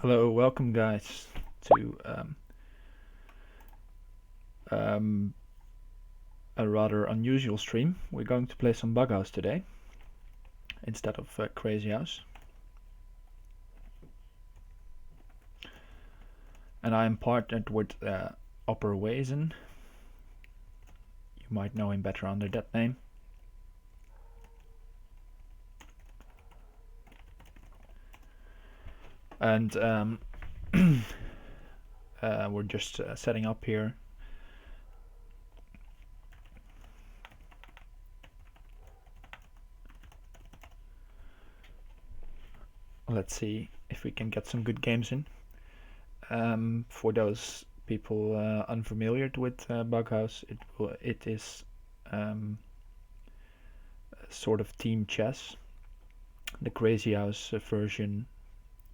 Hello, welcome guys to um, a rather unusual stream. We're going to play some Bughouse today instead of Crazy House. And I am partnered with opperwezen. You might know him better under that name. And we're just setting up here. Let's see if we can get some good games in. For those people unfamiliar with Bughouse, it is sort of team chess, the Crazy House version,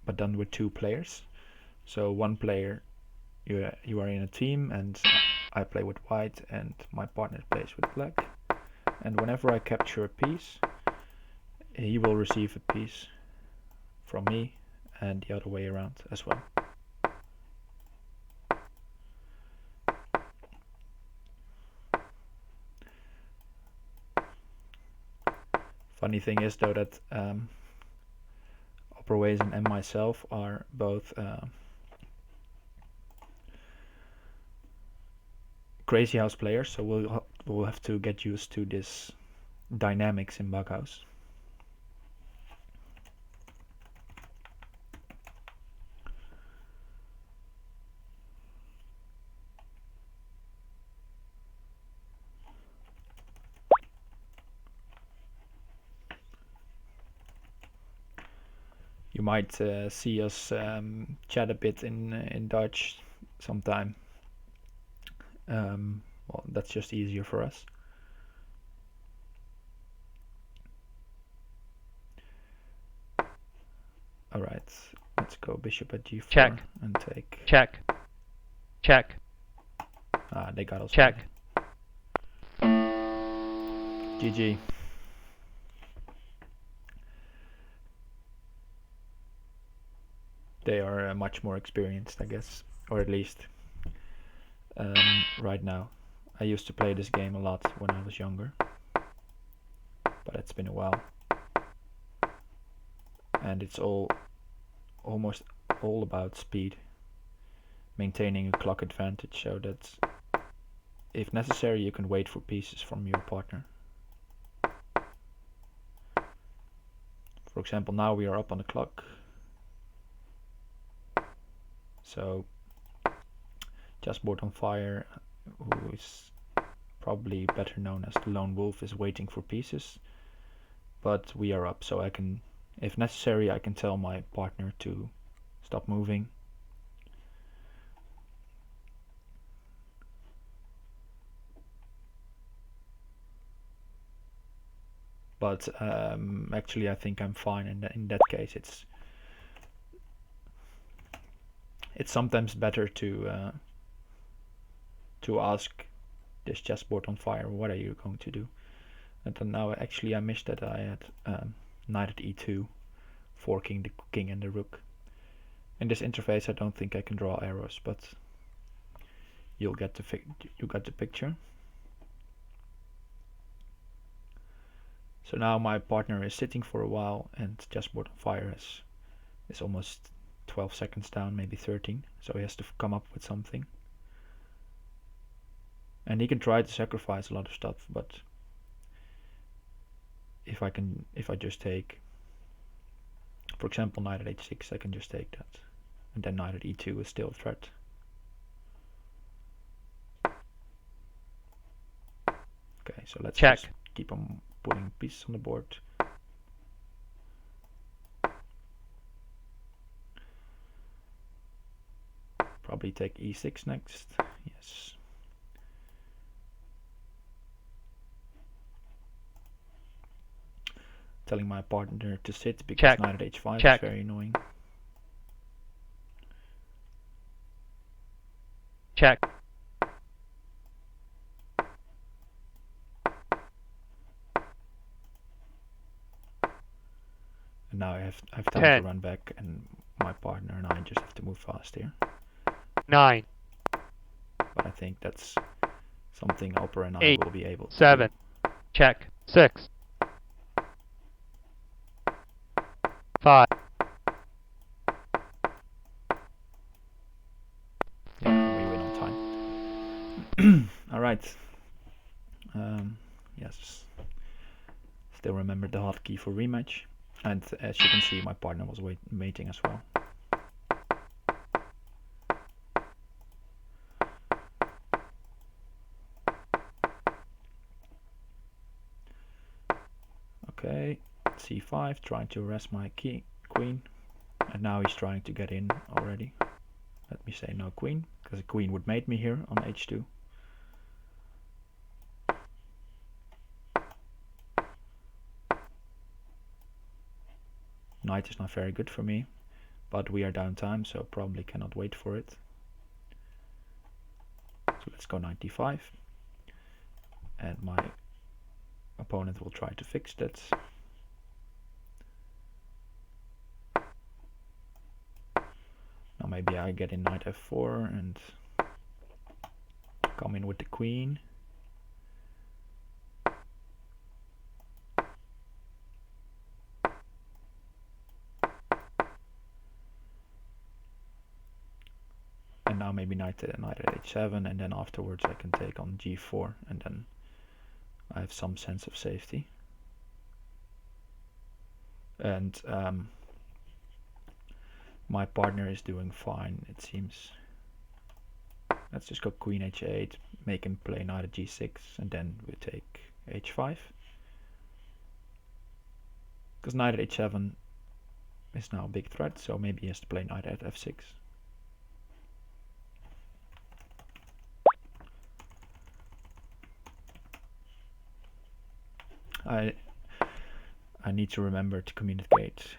but done with two players. So one player, you are in a team, and I play with white, and my partner plays with black. And whenever I capture a piece, he will receive a piece from me, and the other way around as well. Funny thing is though that opperwezen and myself are both Crazy House players, so we'll have to get used to this dynamics in Bughouse. You might see us chat a bit in Dutch sometime. Well, that's just easier for us. Alright, let's go bishop at g4 Check. and take. Check. Check. Ah, they got us. Check. GG. They are much more experienced, I guess, or at least right now. I used to play this game a lot when I was younger, but it's been a while. And it's almost all about speed, maintaining a clock advantage so that if necessary you can wait for pieces from your partner. For example, now we are up on the clock, so Chessboard on Fire, who is probably better known as the Lone Wolf, is waiting for pieces, but we are up, so I can, if necessary, I can tell my partner to stop moving. But actually I think I'm fine in that case. It's sometimes better to ask this chessboard on fire, what are you going to do? And then now actually I missed that I had knight at e2, forking the king and the rook. In this interface I don't think I can draw arrows, but you got the picture. So now my partner is sitting for a while, and chessboard on fire is almost 12 seconds down, maybe 13, so he has to come up with something. And he can try to sacrifice a lot of stuff, but if I just take, for example, knight at h6, I can just take that, and then knight at e2 is still a threat. Okay, so let's Check. just keep on putting pieces on the board. Probably take e6 next. Yes. Telling my partner to sit because Check. knight at h5 Check. is very annoying. Check. And now I have time Ten. to run back and my partner and I just have to move fast here. 9, But I think that's something opper and I 8, will be able to 7, do. check. 6, 5. Yeah, and we win on time. Alright. Yes. Still remember the hotkey for rematch. And as you can see, my partner was waiting as well. Okay, c5, trying to arrest my queen. And now he's trying to get in already. Let me say no queen, because a queen would mate me here on h2. Knight is not very good for me, but we are down time, so probably cannot wait for it. So let's go knight d5. And my opponent will try to fix that. Now maybe I get in knight f4 and come in with the queen. And now maybe knight at h7, and then afterwards I can take on g4, and then I have some sense of safety. And my partner is doing fine, it seems. Let's just go queen h8, make him play knight at g6, and then we take h5. Because knight at h7 is now a big threat, so maybe he has to play knight at f6. I need to remember to communicate.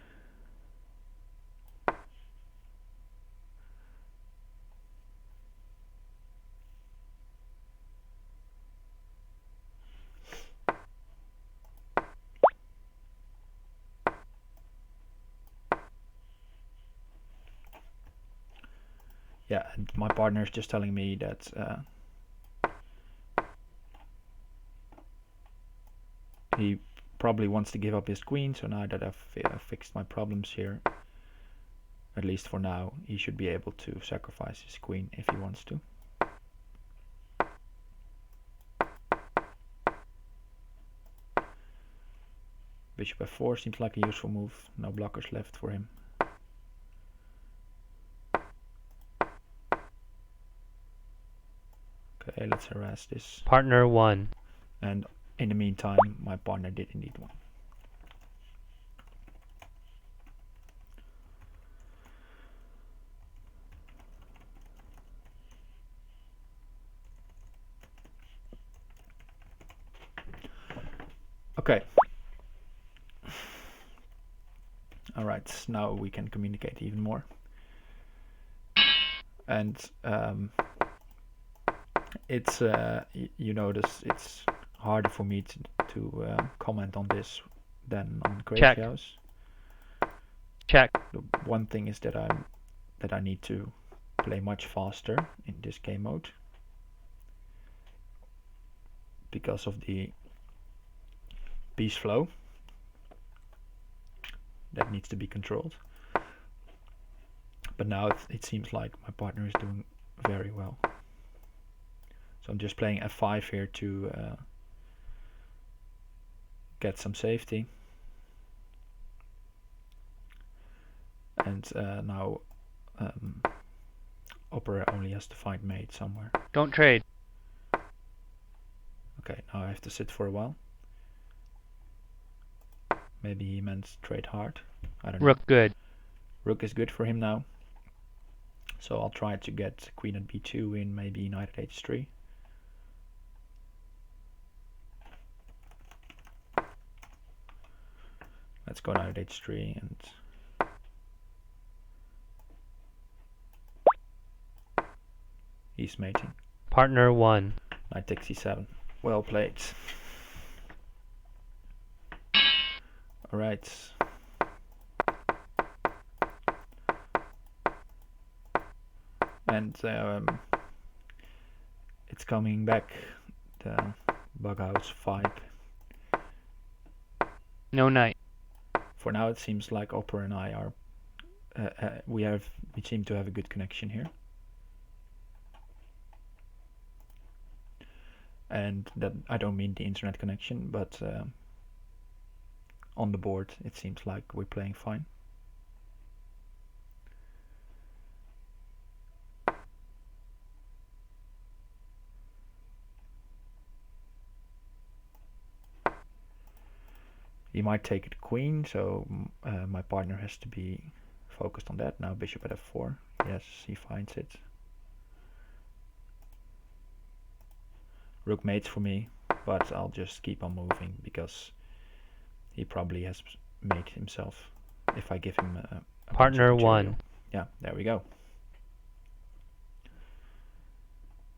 Yeah, and my partner is just telling me that he probably wants to give up his queen, so now that I've fixed my problems here, at least for now, he should be able to sacrifice his queen if he wants to. Bishop f4 seems like a useful move, no blockers left for him. Okay, let's harass this. Partner 1. And in the meantime, my partner did indeed one. Okay. Alright, now we can communicate even more. And it's you notice it's harder for me to comment on this than on Crazy House. Check. The one thing is that I need to play much faster in this game mode because of the piece flow that needs to be controlled. But now it seems like my partner is doing very well. So I'm just playing f5 here to get some safety. And now opper only has to find mate somewhere. Don't trade. Okay, now I have to sit for a while. Maybe he meant trade hard. I don't know. Rook good. Rook is good for him now. So I'll try to get queen at b2 in, maybe knight at h3. Let's go knight at h3 and he's mating. Partner 1. Knight takes c7. Well played. Alright. And it's coming back, the Bughouse vibe. No knight. For now, it seems like Opper and I are we seem to have a good connection here, and that I don't mean the internet connection, but on the board it seems like we're playing fine. He might take the queen, so my partner has to be focused on that. Now bishop at f4. Yes, he finds it. Rook mates for me, but I'll just keep on moving because he probably has made himself if I give him a Partner bunch of material. 1. Yeah, there we go.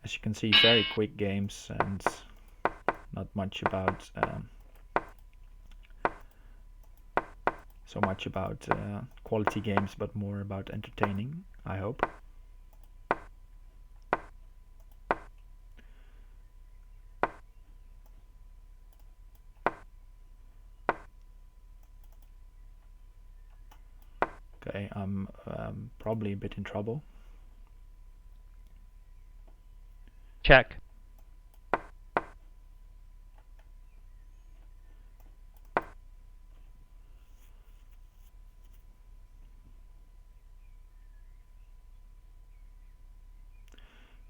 As you can see, very quick games and not much about so much about quality games, but more about entertaining, I hope. Okay, I'm probably a bit in trouble. Check.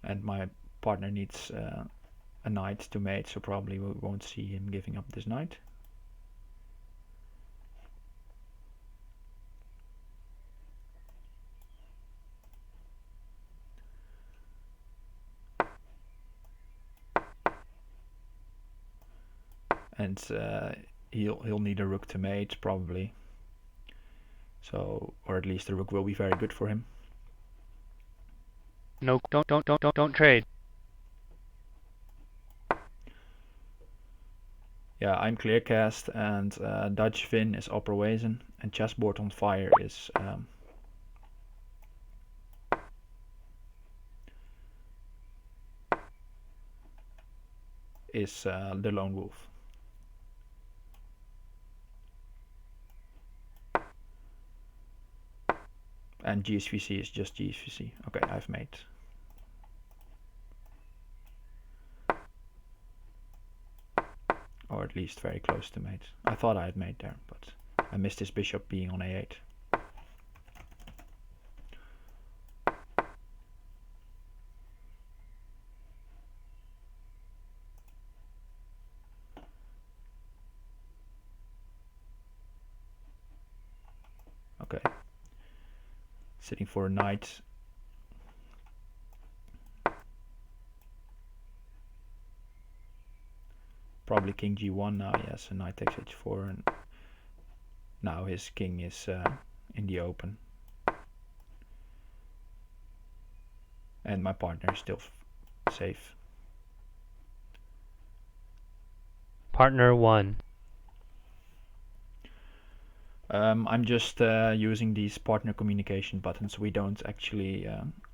And my partner needs a knight to mate, so probably we won't see him giving up this knight. And he'll need a rook to mate probably. So, or at least the rook will be very good for him. No, don't trade. Yeah, I'm clearcast, and Dutch Vin is opperwezen, and chessboard on fire is the lone wolf. And gsvc is just gsvc. Okay, I've made. Or at least very close to mate. I thought I had made there, but I missed his bishop being on a8. Okay. Sitting for a knight. Probably king g1 now, yes, and knight takes h4, and now his king is in the open. And my partner is still safe. Partner 1. I'm just using these partner communication buttons. We don't actually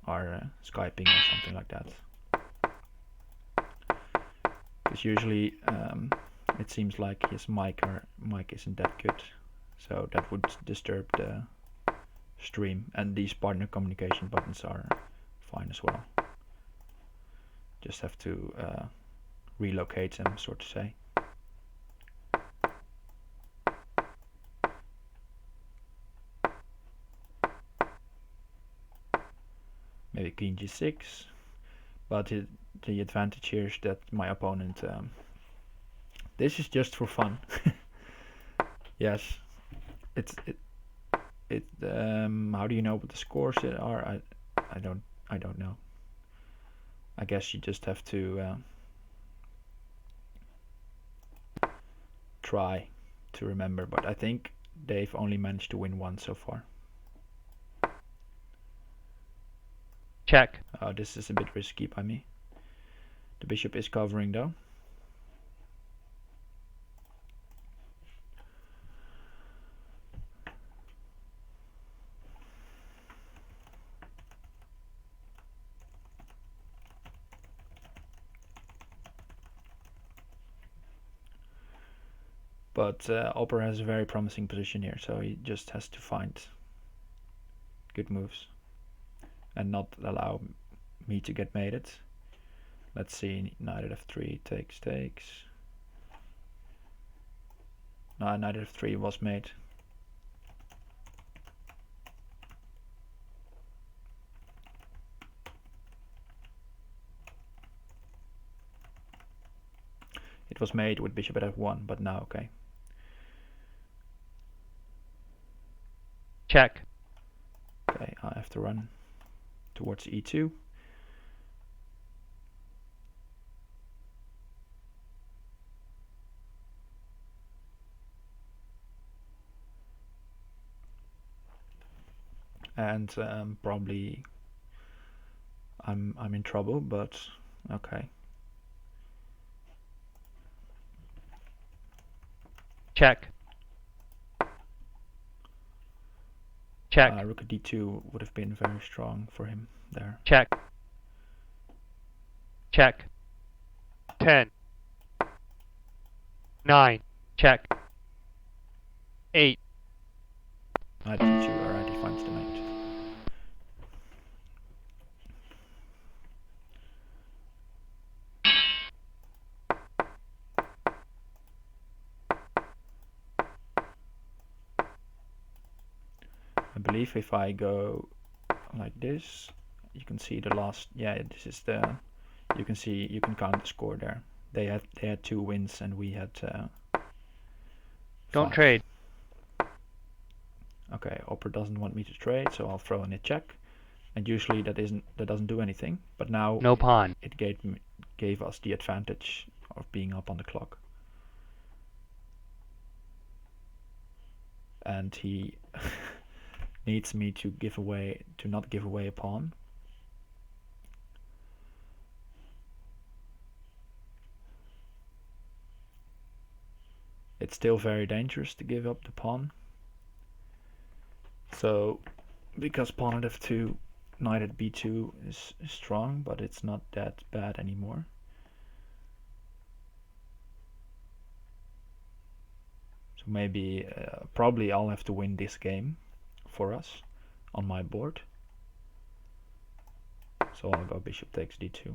are Skyping or something like that. Because usually it seems like his mic isn't that good, so that would disturb the stream. And these partner communication buttons are fine as well. Just have to relocate them, so to say. Maybe queen g6, but the advantage here is that my opponent this is just for fun. Yes, how do you know what the scores are? I don't know. I guess you just have to try to remember, but I think they've only managed to win one so far. Check. Oh, this is a bit risky by me. The bishop is covering though. But opper has a very promising position here, so he just has to find good moves and not allow me to get mated. Let's see, knight at f3 takes. No, knight at f3 was made. It was made with bishop at f1, but now okay. Check. Okay, I have to run towards e2. And probably I'm in trouble, but okay. Check. Check. Rook at d2 would have been very strong for him there. Check. Check. 10. 9. Check. 8. Knight d2 already finds the mate. I believe if I go like this, you can see the last. Yeah, this is the. You can see, you can count the score there. They had 2 wins and we had. Don't 5. trade. Okay, opper doesn't want me to trade, so I'll throw in a check. And usually that doesn't do anything. But now No pawn. it gave us the advantage of being up on the clock. And he needs me to not give away a pawn. It's still very dangerous to give up the pawn. So, because pawn at f2, knight at b2 is strong, but it's not that bad anymore. So maybe, probably I'll have to win this game for us on my board. So I'll go bishop takes d2.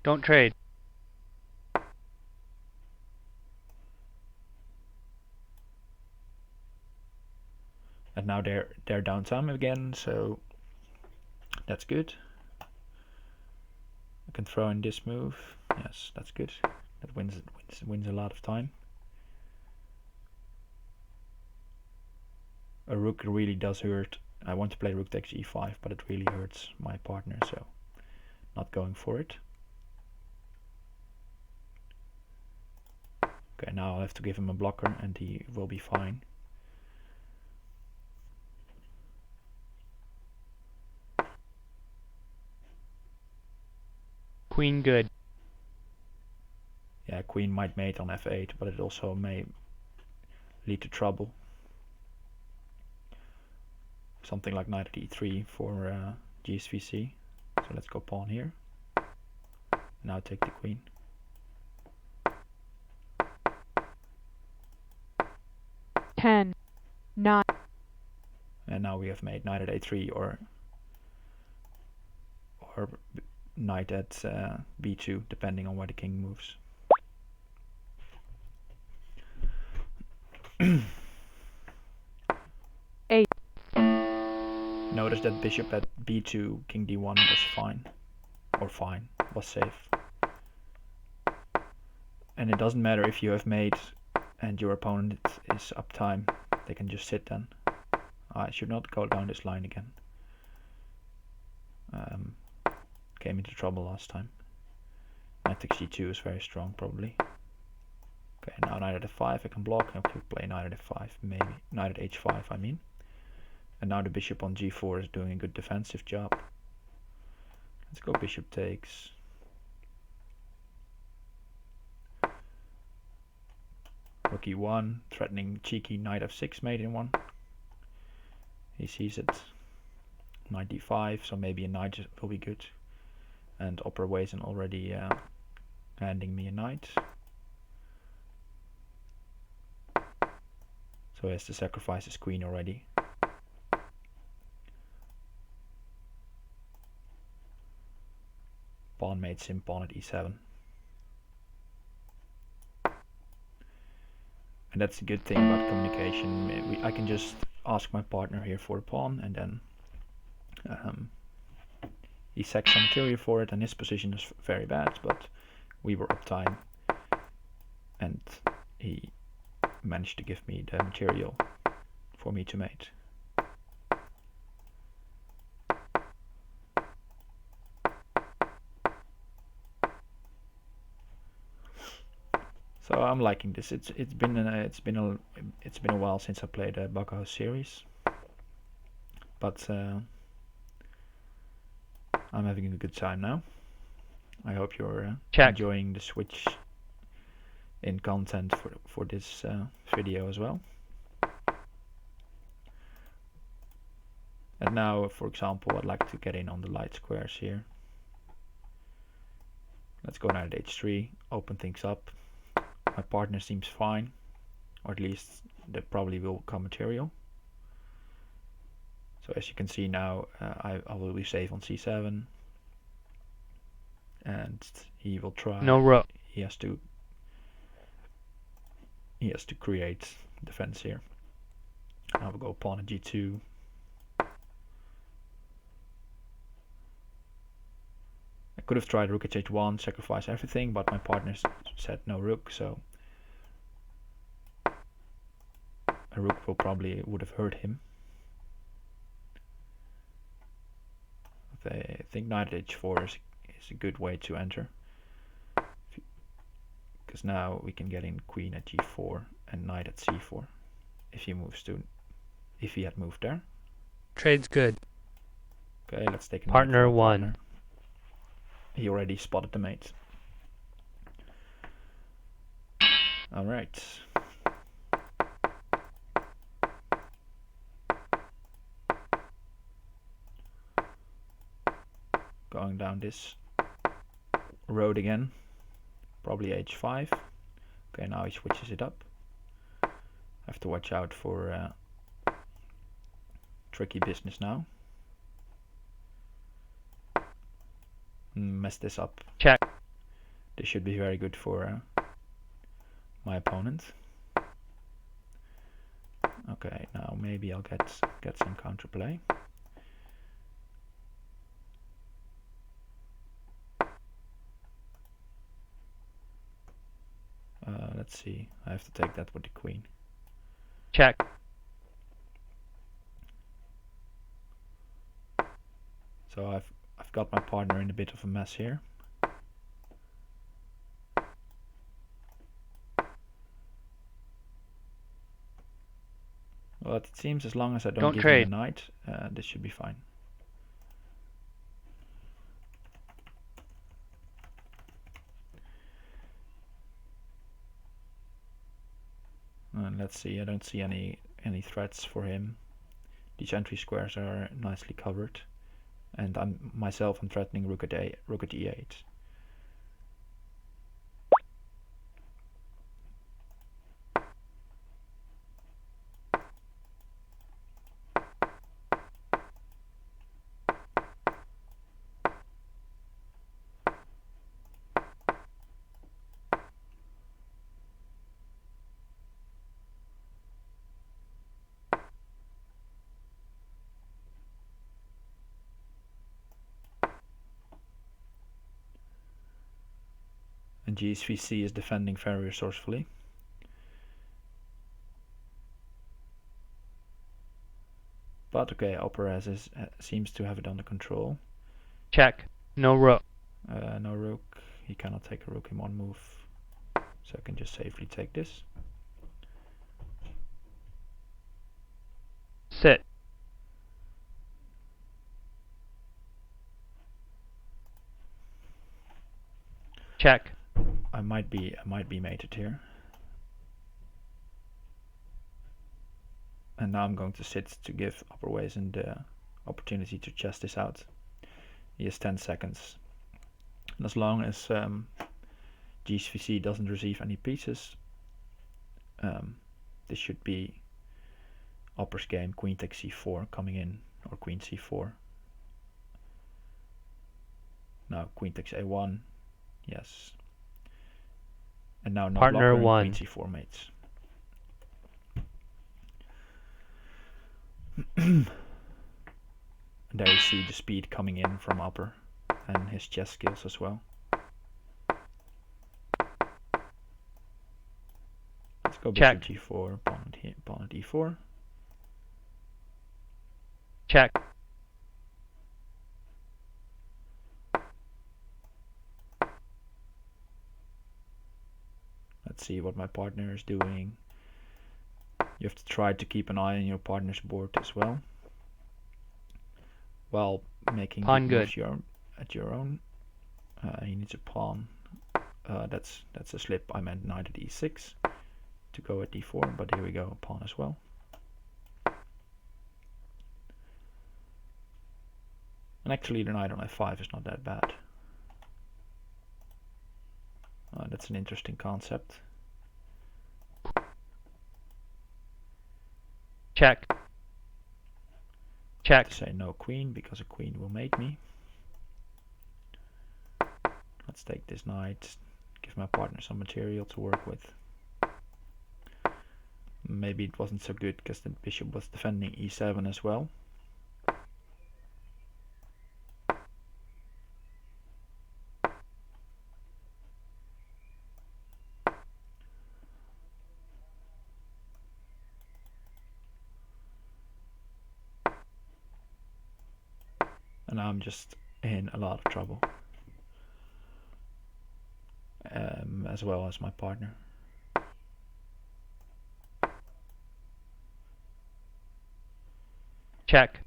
Don't trade. And now they're down some again, so that's good. I can throw in this move. Yes, that's good. That wins a lot of time. A rook really does hurt. I want to play rook takes e5, but it really hurts my partner, so not going for it. Okay, now I'll have to give him a blocker and he will be fine. Queen good. Yeah, queen might mate on f8, but it also may lead to trouble. Something like knight at e3 for gsvc. So let's go pawn here. Now take the queen. 10, 9. And now we have made knight at a3 or knight at b2, depending on where the king moves. Eight. Notice that bishop at b2, king d1 was fine. Or fine, was safe. And it doesn't matter if you have mate and your opponent is up time. They can just sit then. I should not go down this line again. Came into trouble last time. Knight takes c2 is very strong, probably. Okay, now knight at f5 I can block. I could play knight at f5, maybe. Knight at h5, I mean. And now the bishop on g4 is doing a good defensive job. Let's go bishop takes. Rook e1, threatening cheeky knight f6 mate in one. He sees it. Knight d5, so maybe a knight will be good. And opperwezen already handing me a knight. So he has to sacrifice his queen already. Pawn mates him pawn at e7. And that's a good thing about communication. I can just ask my partner here for a pawn, and then he sacks some material for it, and his position is very bad, but we were up time, and he managed to give me the material for me to mate. So I'm liking this. It's been a while since I played a Bughouse series, but I'm having a good time now. I hope you're enjoying the switch in content for this video as well. And now, for example, I'd like to get in on the light squares here. Let's go knight at h3, open things up. My partner seems fine, or at least there probably will come material. So as you can see now, I will be safe on c7, and he will try. No rook. He has to create defense here. I will go pawn at g2. I could have tried rook at h1, sacrifice everything, but my partner said no rook, so a rook would have hurt him. I think knight at h4 is a good way to enter, because now we can get in queen at g4 and knight at c4 if he had moved there. Trade's good. Okay, let's take a Partner 1. He already spotted the mate. Alright. Going down this road again. Probably h5. Okay, now he switches it up. Have to watch out for tricky business now. Mess this up. Check. This should be very good for my opponent. Okay, now maybe I'll get some counterplay. Let's see. I have to take that with the queen. Check. So I've got my partner in a bit of a mess here. Well, it seems as long as I don't give him a knight, this should be fine. And let's see, I don't see any threats for him. These entry squares are nicely covered. And I'm threatening rook at e8. And gsvc is defending very resourcefully. But okay, opper seems to have it under control. Check. No rook. No rook. He cannot take a rook in one move. So I can just safely take this. Sit. Check. I might be mated here. And now I'm going to sit to give opperwezen the opportunity to chess this out. He has 10 seconds. And as long as gsvc doesn't receive any pieces. This should be opper's game, queen takes c4 coming in, or queen c4. Now queen takes a1, yes. And now no Partner blocker, one. and queen c4 mates. And there you see the speed coming in from opper and his chess skills as well. Let's go bishop Check. g4, pawn at e4. Check. Let's see what my partner is doing. You have to try to keep an eye on your partner's board as well, while making Pawn good good. moves at your own. He needs a pawn. That's a slip. I meant knight at e6 to go at d4, but here we go, pawn as well. And actually the knight on f5 is not that bad. That's an interesting concept. Check. Check. To say no queen, because a queen will mate me. Let's take this knight, give my partner some material to work with. Maybe it wasn't so good because the bishop was defending e7 as well. And now I'm just in a lot of trouble, as well as my partner. Check.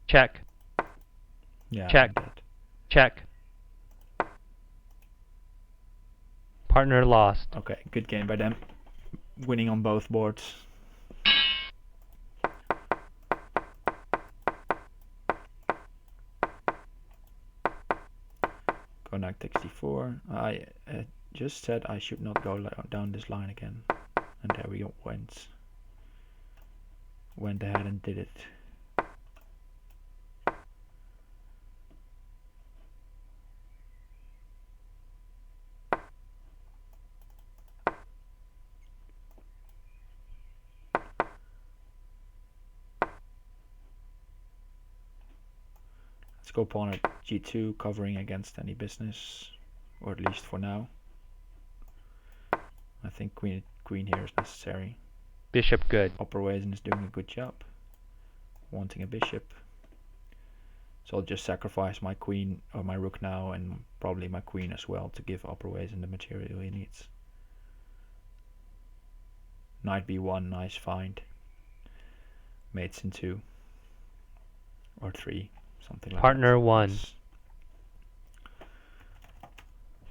Check. Yeah, Check. I'm dead. Check. Partner lost. Okay, good game by them, winning on both boards. Go knight takes d4. I just said I should not go down this line again, and there we went ahead and did it. Let's go pawn at g2, covering against any business, or at least for now. I think queen here is necessary. Bishop good. Opperwezen is doing a good job, wanting a bishop. So I'll just sacrifice my queen or my rook now, and probably my queen as well, to give Opperwezen the material he needs. Knight b1, nice find. Mates in 2 or 3. Something like Partner that. one. Yes.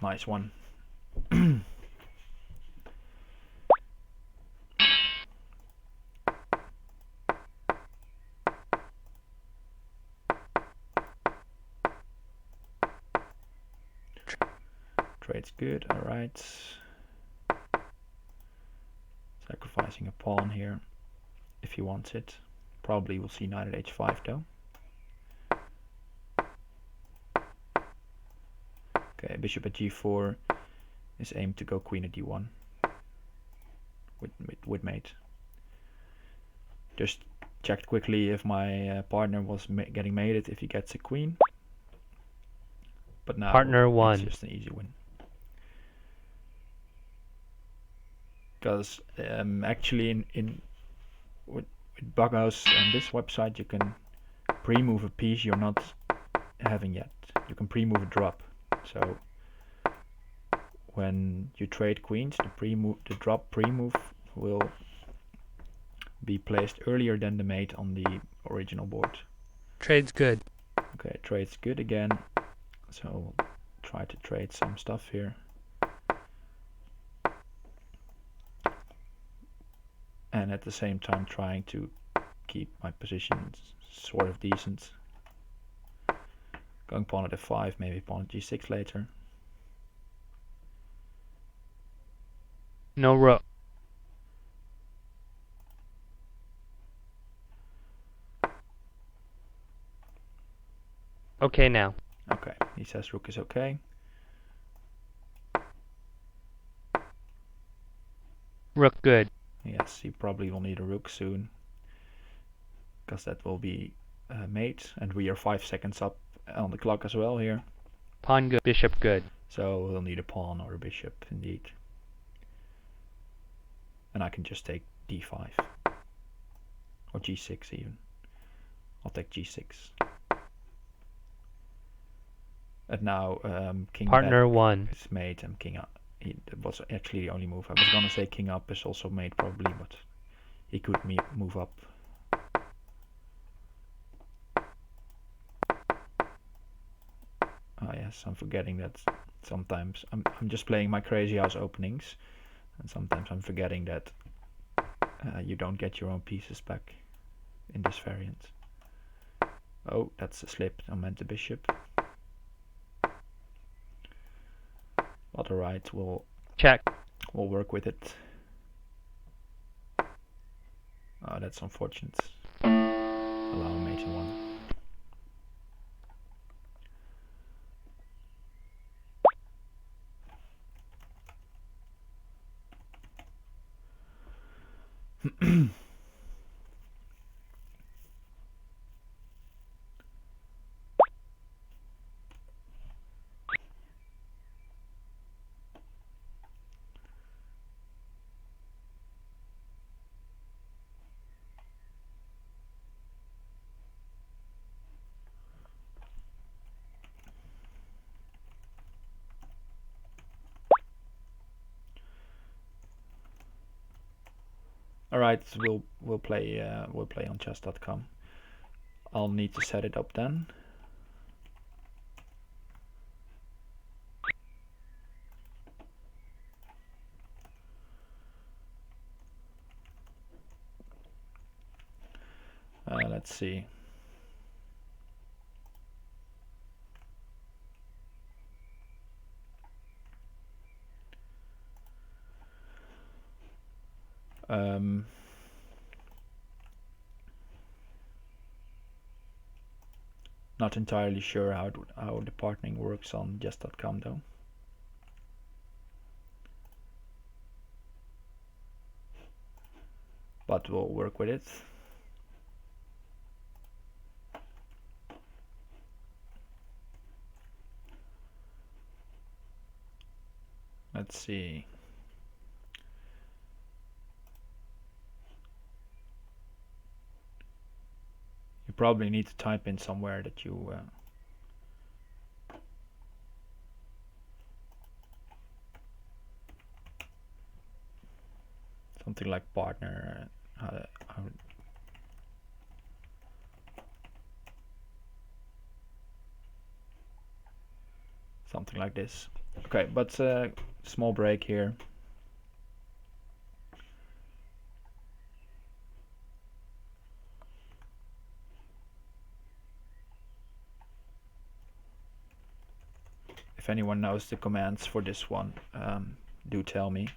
Nice one. Trade's good, alright. Sacrificing a pawn here if he wants it. Probably we'll see knight at h5 though. Okay, bishop at g4 is aimed to go queen at d1 with mate. Just checked quickly if my partner was getting mated if he gets a queen. But now Partner it's one. just an easy win. Because actually with Bughouse and this website you can pre-move a piece you're not having yet. You can pre-move a drop. So when you trade queens, the drop pre-move will be placed earlier than the mate on the original board. Trade's good. Okay, trade's good again. So we'll try to trade some stuff here. And at the same time trying to keep my positions sort of decent. Going pawn at f5, maybe pawn at g6 later. No rook. Okay now. Okay, he says rook is okay. Rook good. Yes, he probably will need a rook soon, because that will be mate, and we are 5 seconds up on the clock as well here. Pawn good. Bishop good. So we'll need a pawn or a bishop indeed. And I can just take d5 or g6 even. I'll take g6. And now king Partner back 1. is mate and king up. That was actually the only move. I was gonna say king up is also mate probably, but he could move up. Ah yes, I'm forgetting that sometimes I'm just playing my crazy house openings, and sometimes I'm forgetting that you don't get your own pieces back in this variant. Oh, that's a slip. I meant the bishop. But alright, we'll Check. work with it. Oh, that's unfortunate. Allow a mate in one. Alright, we'll play on chess.com. I'll need to set it up then. Let's see. Not entirely sure how the partnering works on chess.com though. But we'll work with it. Let's see. You probably need to type in somewhere that you something like partner. Something like this. Okay, but small break here. If anyone knows the commands for this one, do tell me.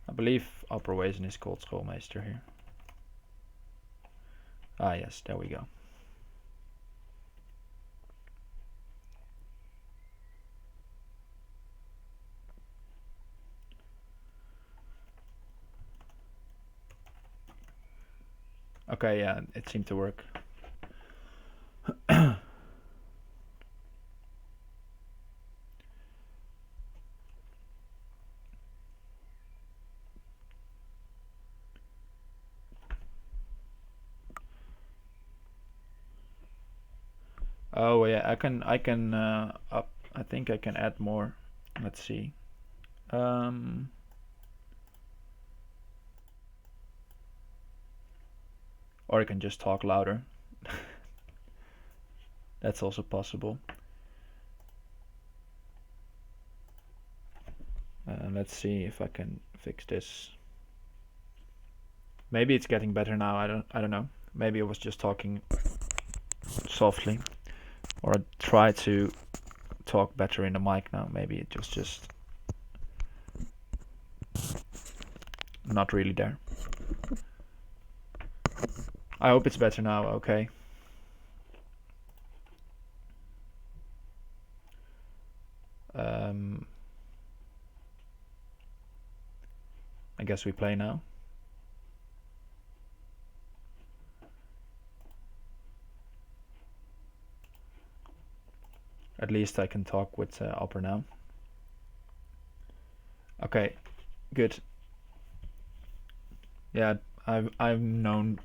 I believe opperwezen is called schoolmeester here. Ah yes, there we go. Okay, yeah, it seemed to work. Oh yeah, I can up. I think I can add more. Let's see. Or I can just talk louder. That's also possible. Let's see if I can fix this. Maybe it's getting better now. I don't know. Maybe I was just talking softly, or I try to talk better in the mic now. Maybe it was just not really there. I hope it's better now. Okay. I guess we play now. At least I can talk with opper now. Okay, good. Yeah, I've known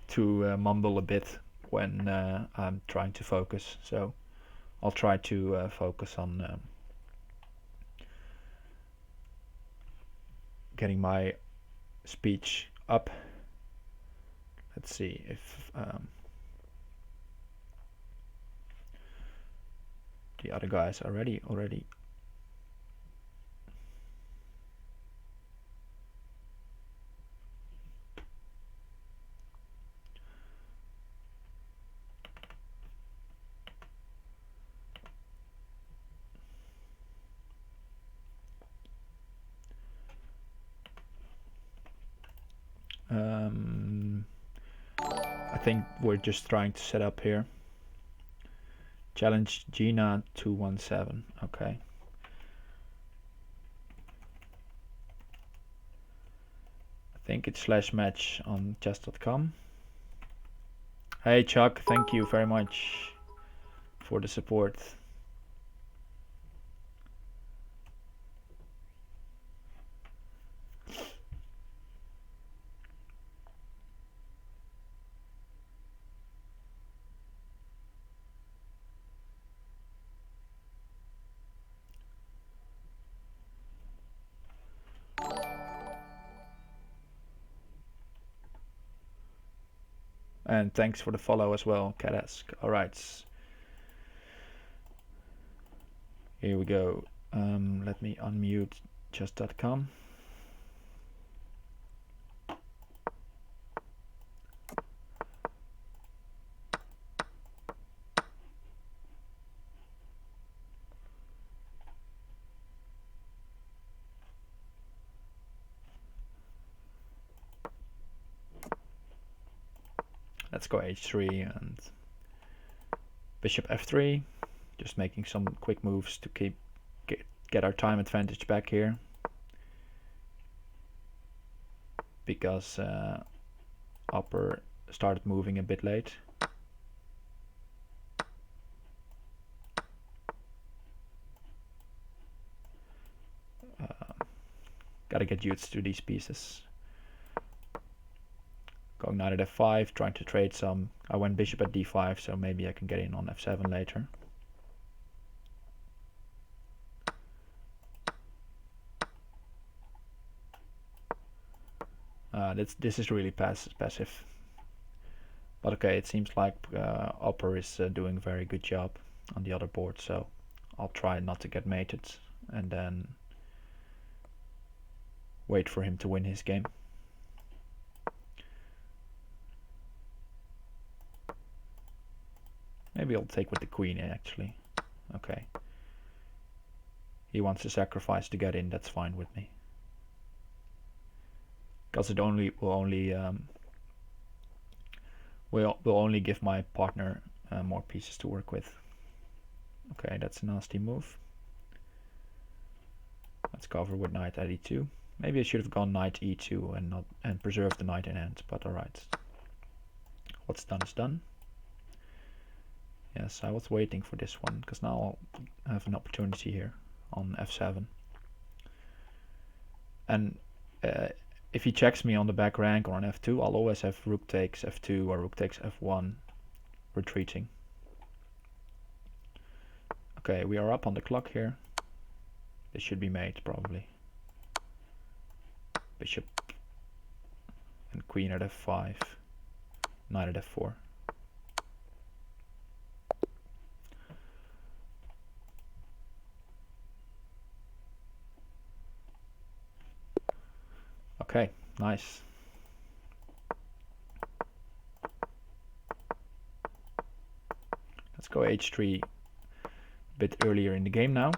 to mumble a bit when I'm trying to focus, so I'll try to focus on getting my speech up. Let's see if the other guys are ready already. I think we're just trying to set up here. Challenge Gina 217. Okay. I think it's /match on chess.com. Hey Chuck, thank you very much for the support. And thanks for the follow as well, Kadask. Alright. Here we go. Let me unmute chess.com. Let's go h3 and bishop f3. Just making some quick moves to get our time advantage back here. Because opper started moving a bit late. Gotta get used to these pieces. Going knight at f5, trying to trade some. I went bishop at d5, so maybe I can get in on f7 later. This is really passive. But okay, it seems like opper is doing a very good job on the other board, so I'll try not to get mated and then wait for him to win his game. Maybe I'll take with the queen actually. Okay. He wants to sacrifice to get in, that's fine with me. Because it will only give my partner more pieces to work with. Okay, that's a nasty move. Let's cover with knight at e2. Maybe I should have gone knight e2 and preserved the knight in hand, but alright. What's done is done. Yes, I was waiting for this one, because now I'll have an opportunity here on f7. And if he checks me on the back rank or on f2, I'll always have rook takes f2 or rook takes f1 retreating. Okay, we are up on the clock here. This should be mate, probably. Bishop and queen at f5, knight at f4. Okay, nice. Let's go h3 a bit earlier in the game now.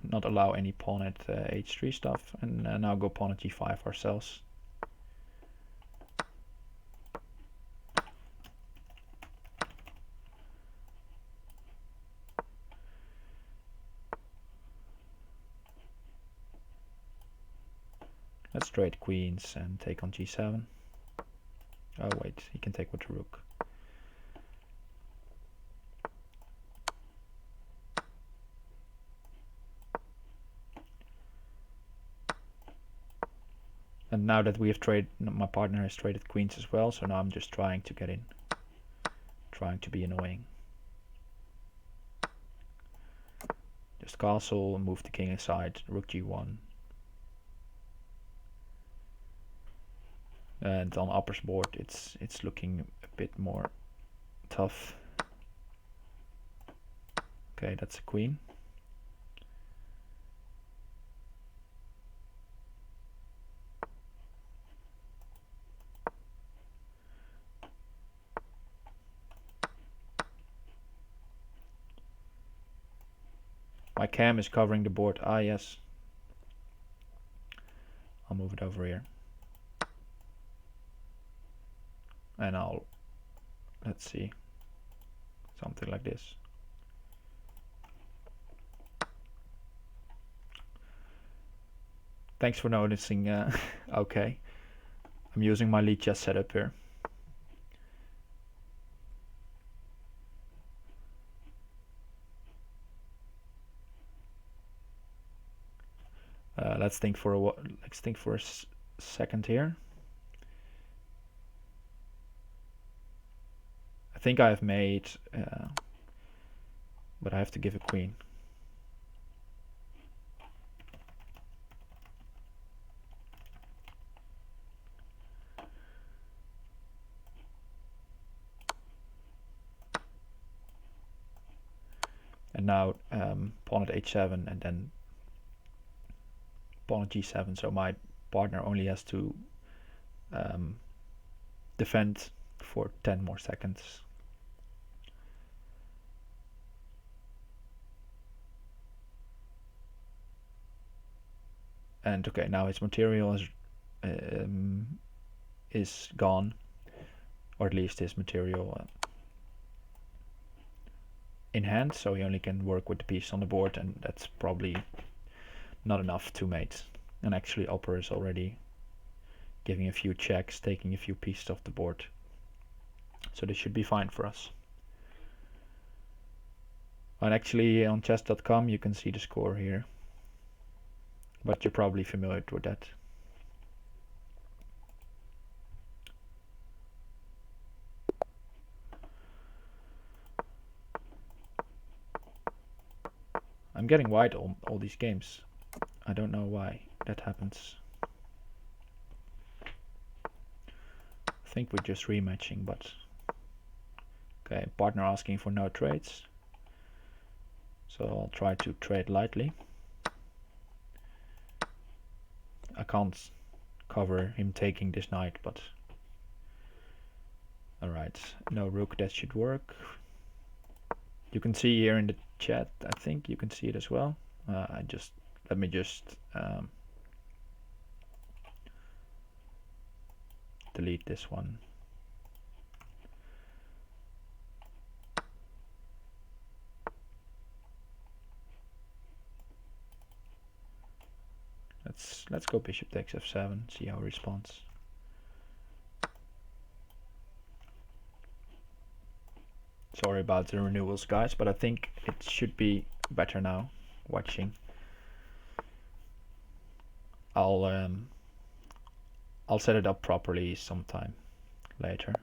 Not allow any pawn at h3 stuff, and now go pawn at g5 ourselves. Let's trade queens and take on g7. Oh wait, he can take with the rook. And now that we have traded, my partner has traded queens as well, so now I'm just trying to get in. Trying to be annoying. Just castle and move the king aside, rook g1. And on opper's board it's looking a bit more tough. Okay, that's a queen. My cam is covering the board. Ah, yes. I'll move it over here. And let's see, something like this. Thanks for noticing. Okay. I'm using my lead chess setup here. Let's think for a second here. I think I have made, but I have to give a queen. And now pawn at h7 and then pawn at g7. So my partner only has to defend for 10 more seconds. And okay, now his material is gone, or at least his material in hand, so he only can work with the piece on the board, and that's probably not enough to mate. And actually opper is already giving a few checks, taking a few pieces off the board, so this should be fine for us. And actually on chess.com you can see the score here, but you're probably familiar with that. I'm getting white all these games. I don't know why that happens. I think we're just rematching, but okay, partner asking for no trades. So I'll try to trade lightly. I can't cover him taking this knight, but alright, no rook, that should work. You can see here in the chat, I think you can see it as well. Let me just delete this one. Let's go bishop takes f7, see how he responds. Sorry about the renewals, guys, but I think it should be better now watching. I'll set it up properly sometime later.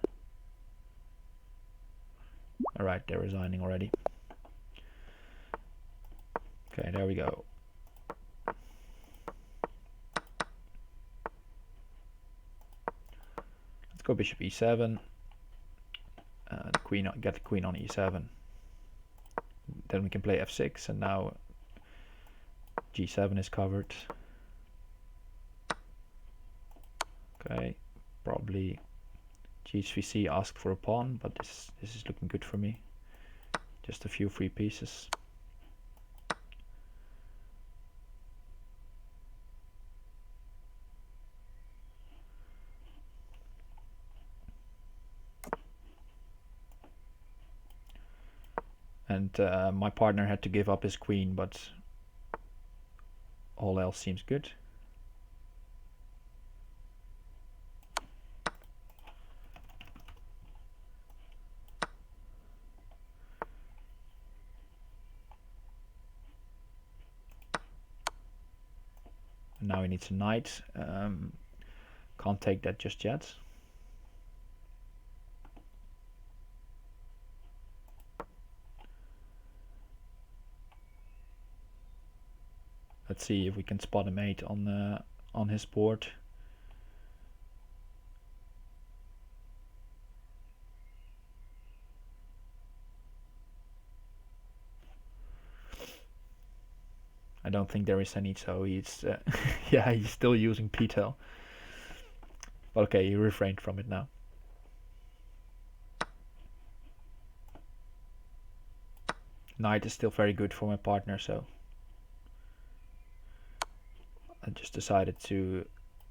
Alright, they're resigning already. Okay, there we go. Let's go bishop e7. Get the queen on e7. Then we can play f6, and now g7 is covered. Okay, probably gsvc asked for a pawn, but this is looking good for me. Just a few free pieces. And my partner had to give up his queen, but all else seems good. And now he needs a knight. Can't take that just yet. Let's see if we can spot a mate on his board. I don't think there is any, so he's yeah, he's still using P-tail. But okay, he refrained from it now. Knight is still very good for my partner, so I just decided to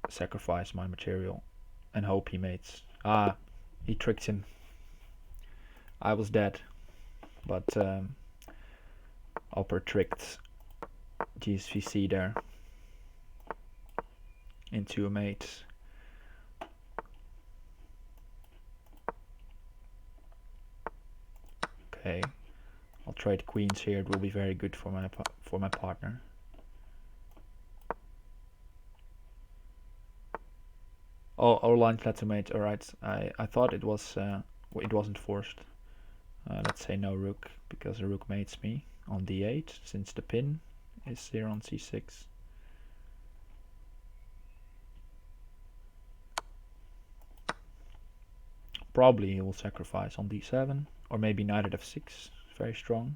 sacrifice my material and hope he mates. Ah, he tricked him. I was dead, but opper tricked gsvc there into a mate. Okay, I'll trade queens here. It will be very good for my partner. Oh, line letter mate. All right. I thought it was it wasn't forced. Let's say no rook, because the rook mates me on d8 since the pin is here on c6. Probably he will sacrifice on d7, or maybe knight at f6. Very strong.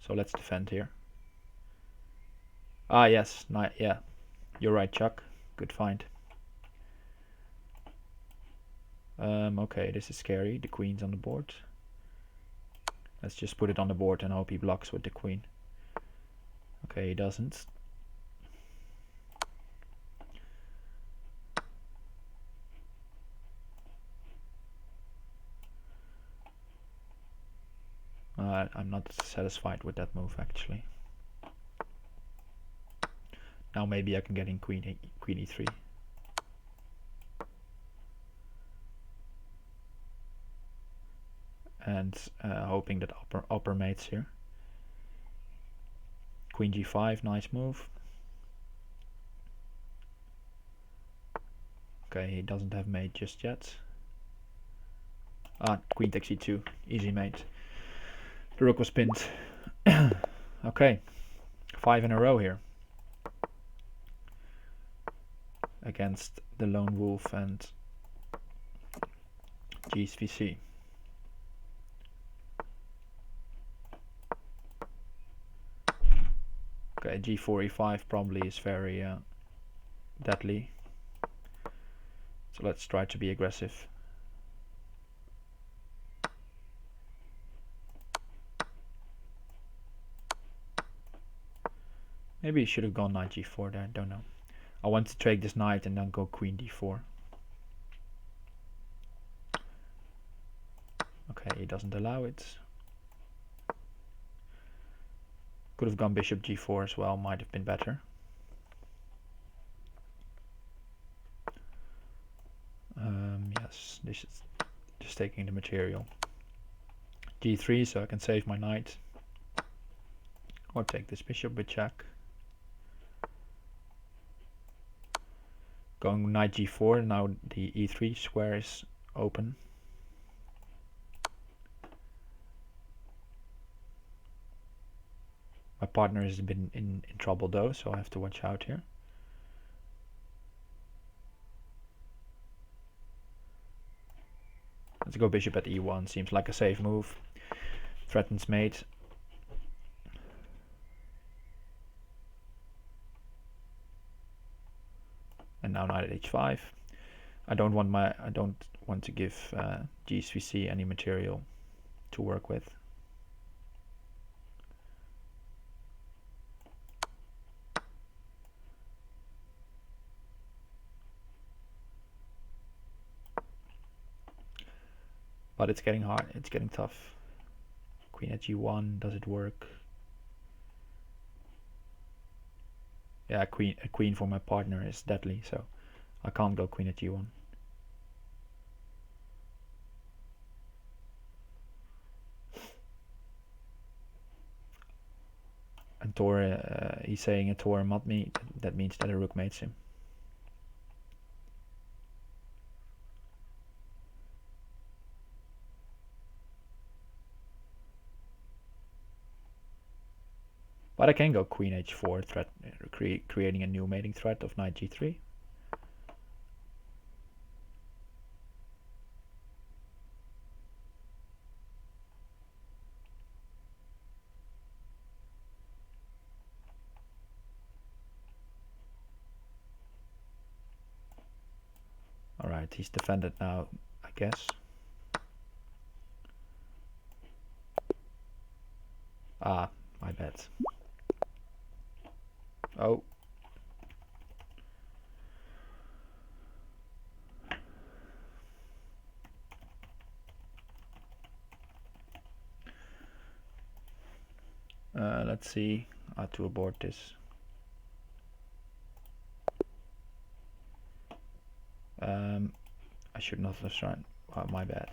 So let's defend here. Ah yes, knight. Yeah, you're right, Chuck. Good find. Okay, this is scary. The queen's on the board. Let's just put it on the board and hope he blocks with the queen. Okay, he doesn't. I'm not satisfied with that move, actually. Now maybe I can get in queen e3. And hoping that opper mates here. Queen g5, nice move. Okay, he doesn't have mate just yet. Ah, queen takes e2, easy mate. The rook was pinned. Okay, 5 in a row here against the Lone Wolf and gsvc. Okay, g4, e5 probably is very deadly. So let's try to be aggressive. Maybe he should have gone knight g4 there, I don't know. I want to take this knight and then go queen d4. Okay, he doesn't allow it. Could have gone bishop g4 as well, might have been better. Yes, this is just taking the material. g3, so I can save my knight. Or take this bishop with check. Going knight g4, now the e3 square is open. My partner has been in trouble though, so I have to watch out here. Let's go bishop at e1, seems like a safe move. Threatens mate. And now knight at h5. I don't want to give gsvc any material to work with. But it's getting hard. It's getting tough. Queen at g1. Does it work? Yeah, a queen for my partner is deadly, so I can't go queen at g1. And Tor, he's saying a Tor mat me. That means that a rook mates him. But I can go queen h4, threat, creating a new mating threat of knight g3. Alright, he's defended now, I guess. Ah, my bad. Oh. Let's see how to abort this. I should not have run. Oh, my bad.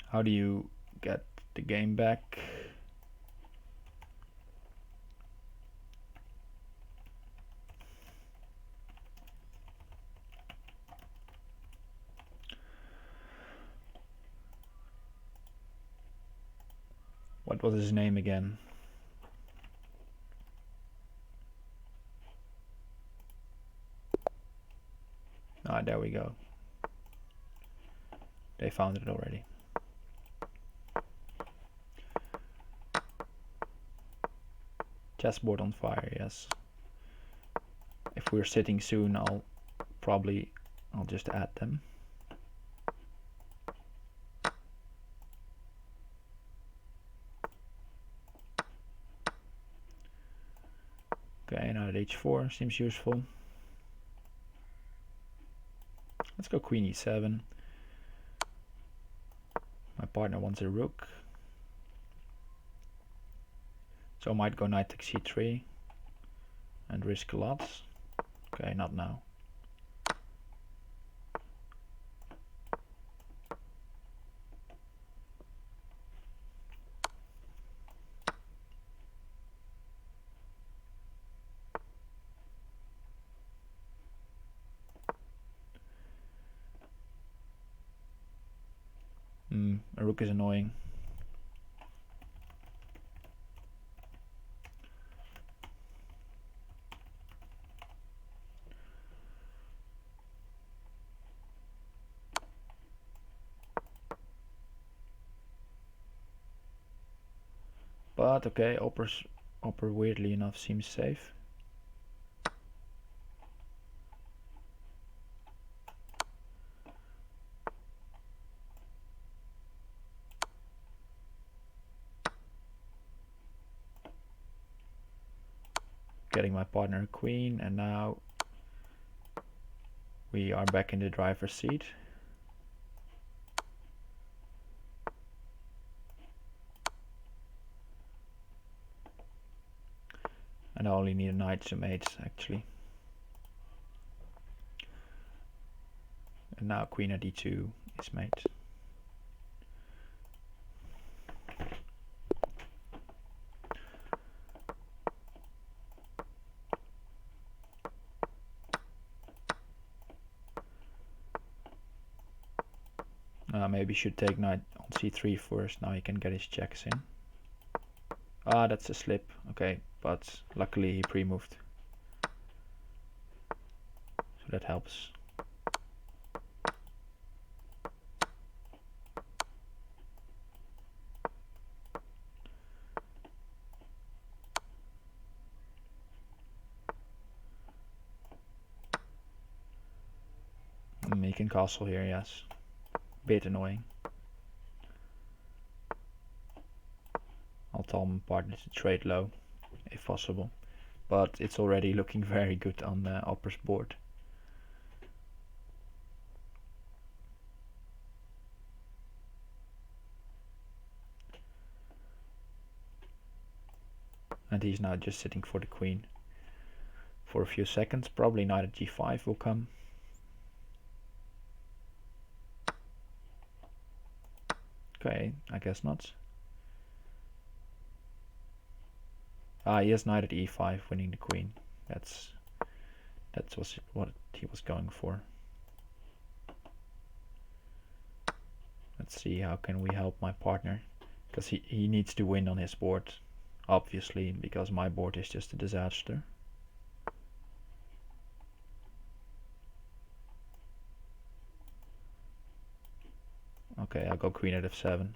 How do you get the game back? What was his name again? Ah, there we go. They found it already. Chessboard on fire, yes. If we're sitting soon, I'll just add them. Okay, now at h4 seems useful. Let's go queen e7. My partner wants a rook. So I might go knight takes c3 and risk a lot. Okay, not now. A rook is annoying. But okay, opper weirdly enough seems safe. Getting my partner a queen, and now we are back in the driver's seat. And I only need a knight to mate actually. And now queen at e2 is mate. Maybe should take knight on c3 first. Now he can get his checks in. Ah, that's a slip. Okay, but luckily he pre-moved. So that helps. He can castle here, yes. Bit annoying. I'll tell my partner to trade low, if possible. but it's already looking very good on opper's board. And he's now just sitting for the queen for a few seconds. Probably knight at g5 will come. Okay, I guess not. He has knight at e5, winning the queen. That's what he was going for. Let's see, how can we help my partner? Because he needs to win on his board, obviously, because my board is just a disaster. Okay, I'll go queen at f7.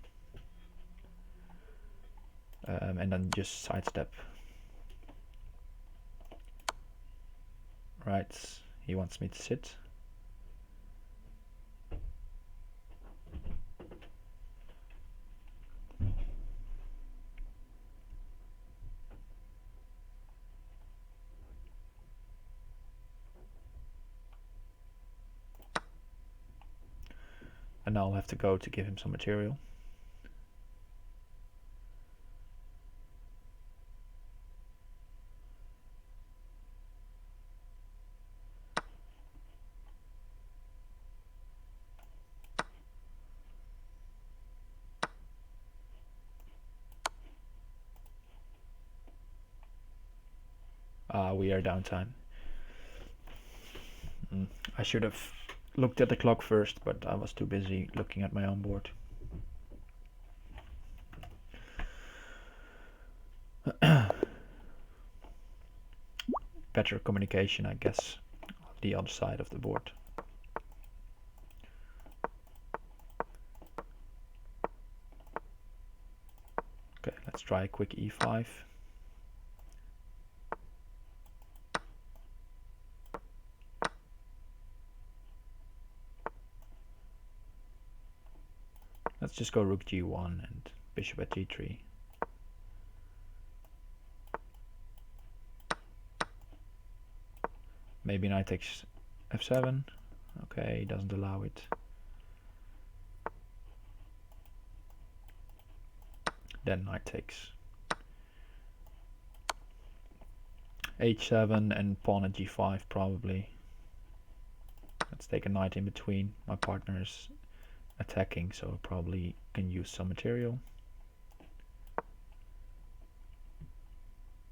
And then just sidestep. Right, he wants me to sit. And now I'll have to go to give him some material. We are downtime. I should have looked at the clock first, but I was too busy looking at my own board. Better communication, I guess, on the other side of the board. Okay, let's try a quick e5. Let's just go rook g1 and bishop at g3. Maybe knight takes f7. Okay, he doesn't allow it. Then knight takes h7 and pawn at g5 probably. Let's take a knight in between. My partner is attacking, so I probably can use some material.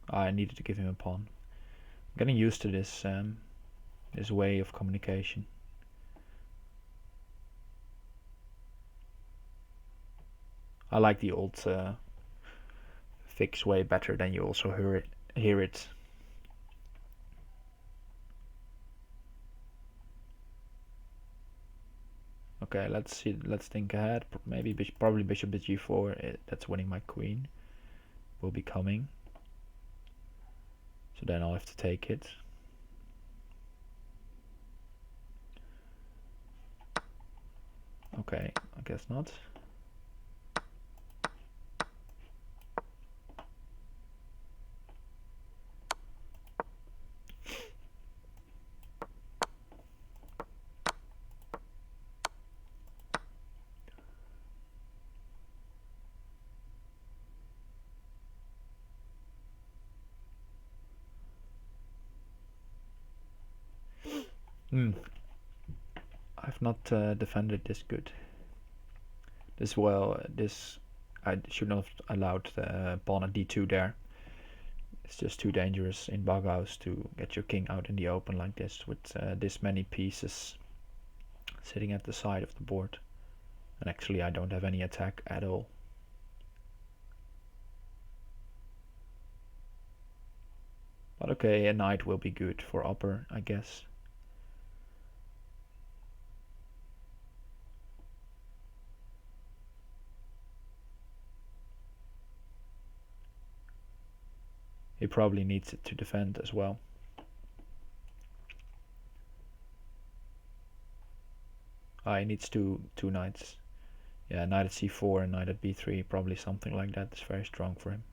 I needed to give him a pawn. I'm getting used to this this way of communication. I like the old fixed way better than you also hear it. Okay, let's see. Let's think ahead. Maybe probably bishop at g4. That's winning my queen. Will be coming. So then I'll have to take it. Okay, I guess not. I've not defended this good. This I should not have allowed the pawn at d2 there. It's just too dangerous in Bughouse to get your king out in the open like this with this many pieces sitting at the side of the board. And actually I don't have any attack at all. But okay, a knight will be good for opper, I guess. He probably needs it to defend as well. He needs two knights. Yeah, knight at c4 and knight at b3, probably something like that is very strong for him.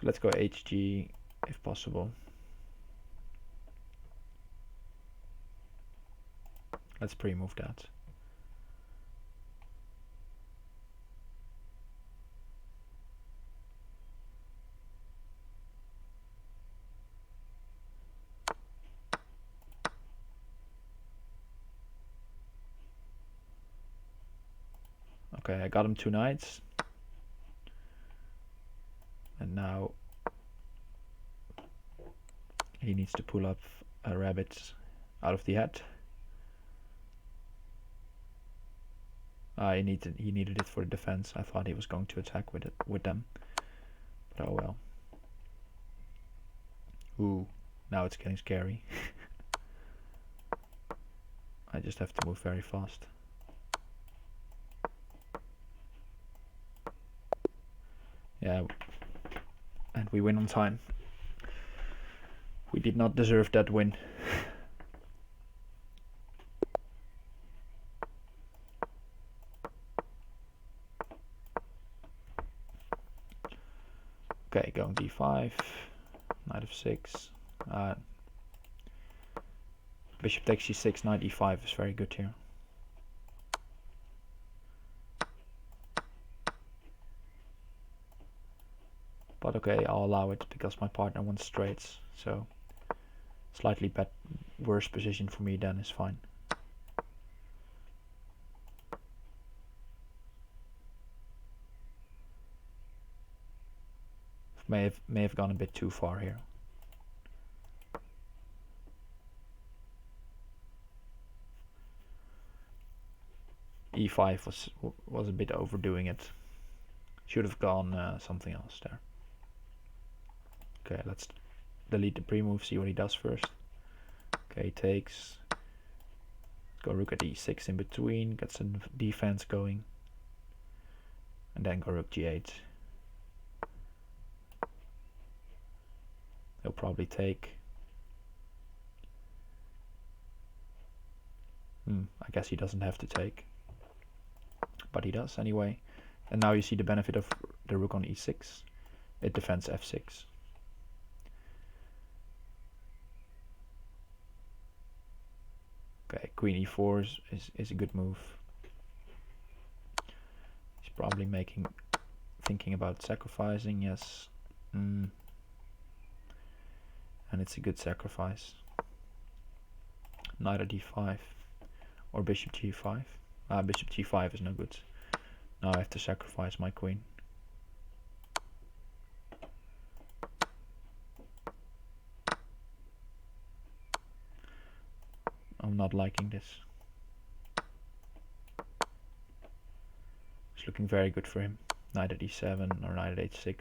So let's go hg if possible. Let's pre-move that. Okay, I got him 2 knights. And now he needs to pull up a rabbit out of the hat. He needed it for the defense. I thought he was going to attack with them. But oh well. Ooh, now it's getting scary. I just have to move very fast. Yeah, and we win on time. We did not deserve that win. Okay, going d5, knight of 6. Bishop takes c6, knight e5 is very good here. But okay, I'll allow it because my partner wants straights, so slightly worse position for me then is fine. May have gone a bit too far here. e5 was a bit overdoing it. Should have gone something else there. Okay, let's delete the pre-move, see what he does first. Okay, takes. Go rook at e6 in between, get some defense going. And then go rook g8. He'll probably take. I guess he doesn't have to take. But he does anyway. And now you see the benefit of the rook on e6. It defends f6. Okay, queen e4 is a good move. He's probably thinking about sacrificing, yes. And it's a good sacrifice. Knight at d5 or bishop g5. Bishop g5 is no good. Now I have to sacrifice my queen. I'm not liking this. It's looking very good for him. Knight at e7 or knight at h6.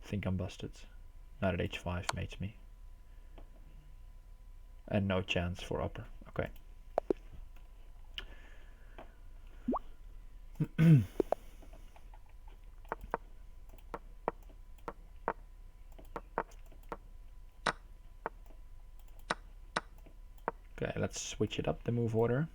I think I'm busted. Knight at h5 mates me. And no chance for upper. Okay. Okay, let's switch it up, the move order.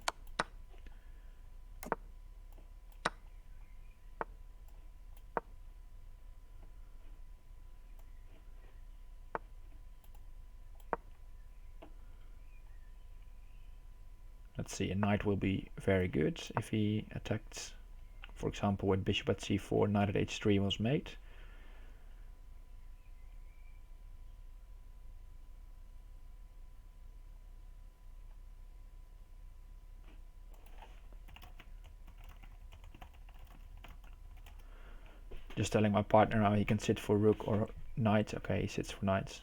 Let's see, a knight will be very good if he attacked, for example, with bishop at c4, knight at h3 was mate. Just telling my partner now he can sit for rook or knight. Okay, he sits for knights.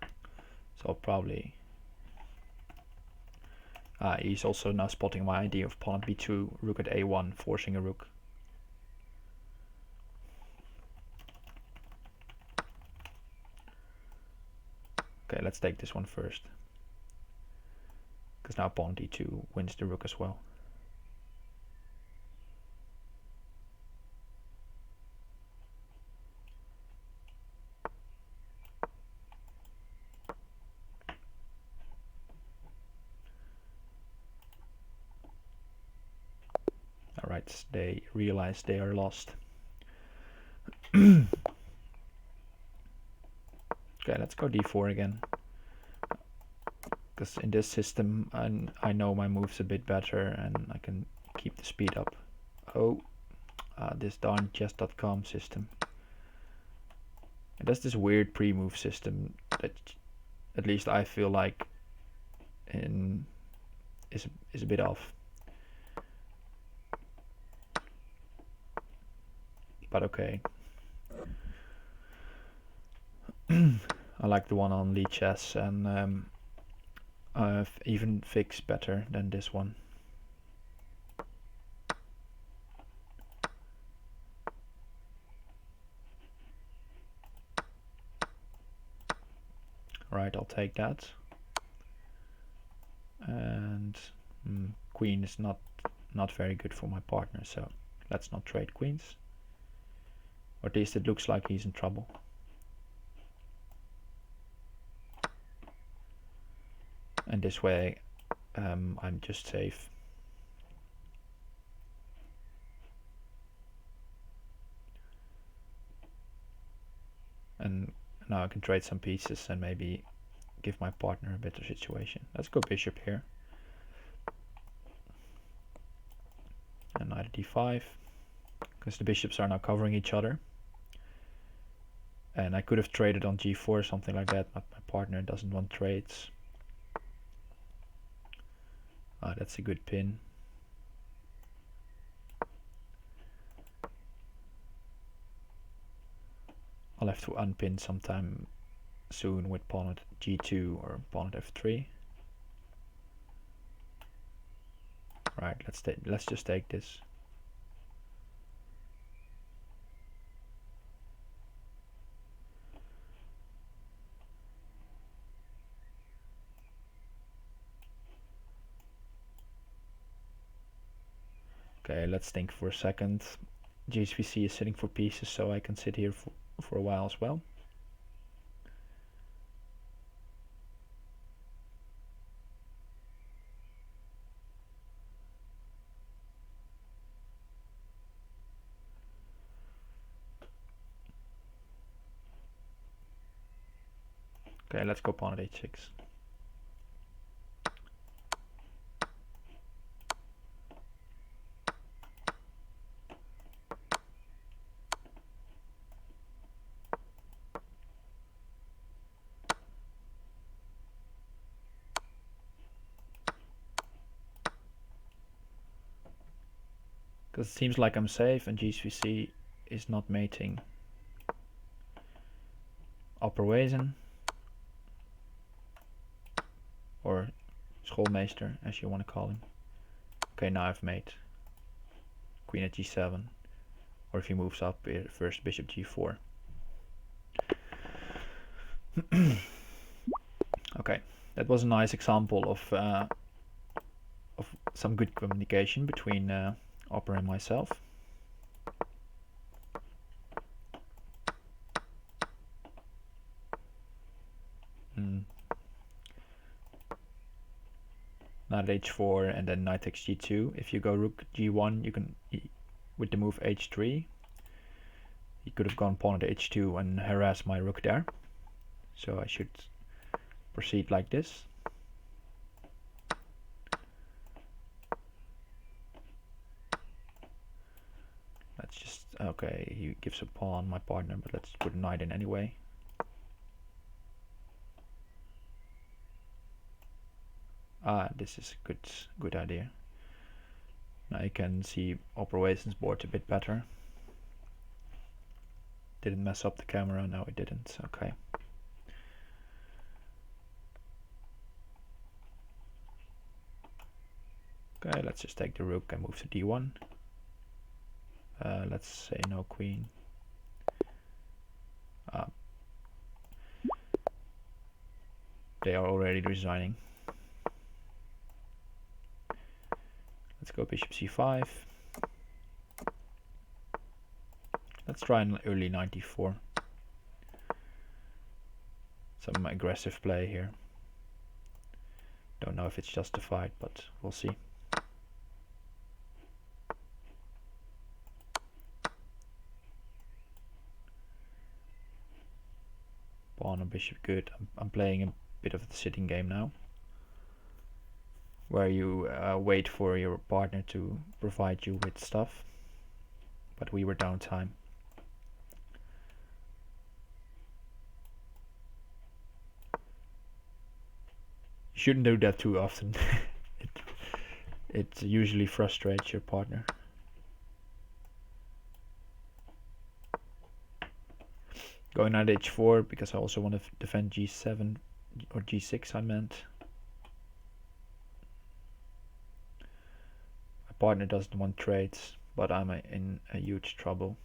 So I'll probably... he's also now spotting my idea of pawn at b2, rook at a1, forcing a rook. Okay, let's take this one first. Because now pawn d2 wins the rook as well. Alright. whites, they realize they are lost. Okay, let's go d4 again. Because in this system, I know my moves a bit better and I can keep the speed up. Oh, this darn chess.com system. It has this weird pre-move system that, at least I feel like, is a bit off. But okay. I like the one on Lee Chess, and even fix better than this one. Right, I'll take that. And queen is not very good for my partner, so let's not trade queens. Or at least it looks like he's in trouble. And this way I'm just safe. And now I can trade some pieces and maybe give my partner a better situation. Let's go bishop here. And knight d5, because the bishops are now covering each other. And I could have traded on g4 or something like that, but my partner doesn't want trades. That's a good pin. I'll have to unpin sometime soon with pawn at g2 or pawn at f3. Right, let's just take this. Okay, let's think for a second. gsvc is sitting for pieces, so I can sit here for a while as well. Okay, let's go pawn at h6. Because it seems like I'm safe and gsvc is not mating. Opperwezen, or schoolmeester as you want to call him. Okay, now I've made queen at g7, or if he moves up, first bishop g4. Okay, that was a nice example of some good communication between Opper and myself. Knight h4 and then knight takes g2. If you go rook g1, you can, with the move h3, he could have gone pawn at h2 and harass my rook there. So I should proceed like this. Let's just, okay, he gives a pawn, my partner, but let's put a knight in anyway. This is a good idea. Now you can see opperwezen's board a bit better. Didn't mess up the camera, no it didn't, okay. Okay, let's just take the rook and move to d1. Let's say no queen. They are already resigning. Let's go bishop c5. Let's try an early 94. Some aggressive play here. Don't know if it's justified, but we'll see. Pawn or bishop good. I'm playing a bit of the sitting game now, where you wait for your partner to provide you with stuff, but we were down time. You shouldn't do that too often. It usually frustrates your partner. Going knight h4 because I also want to defend g7 or g6 I meant. My partner doesn't want trades, but I'm in a huge trouble.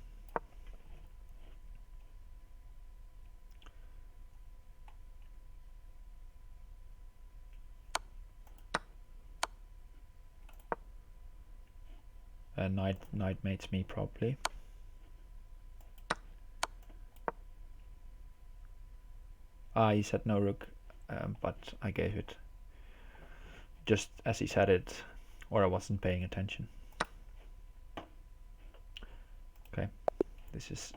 Knight mates me probably. He said no rook, but I gave it just as he said it, or I wasn't paying attention. Okay, this is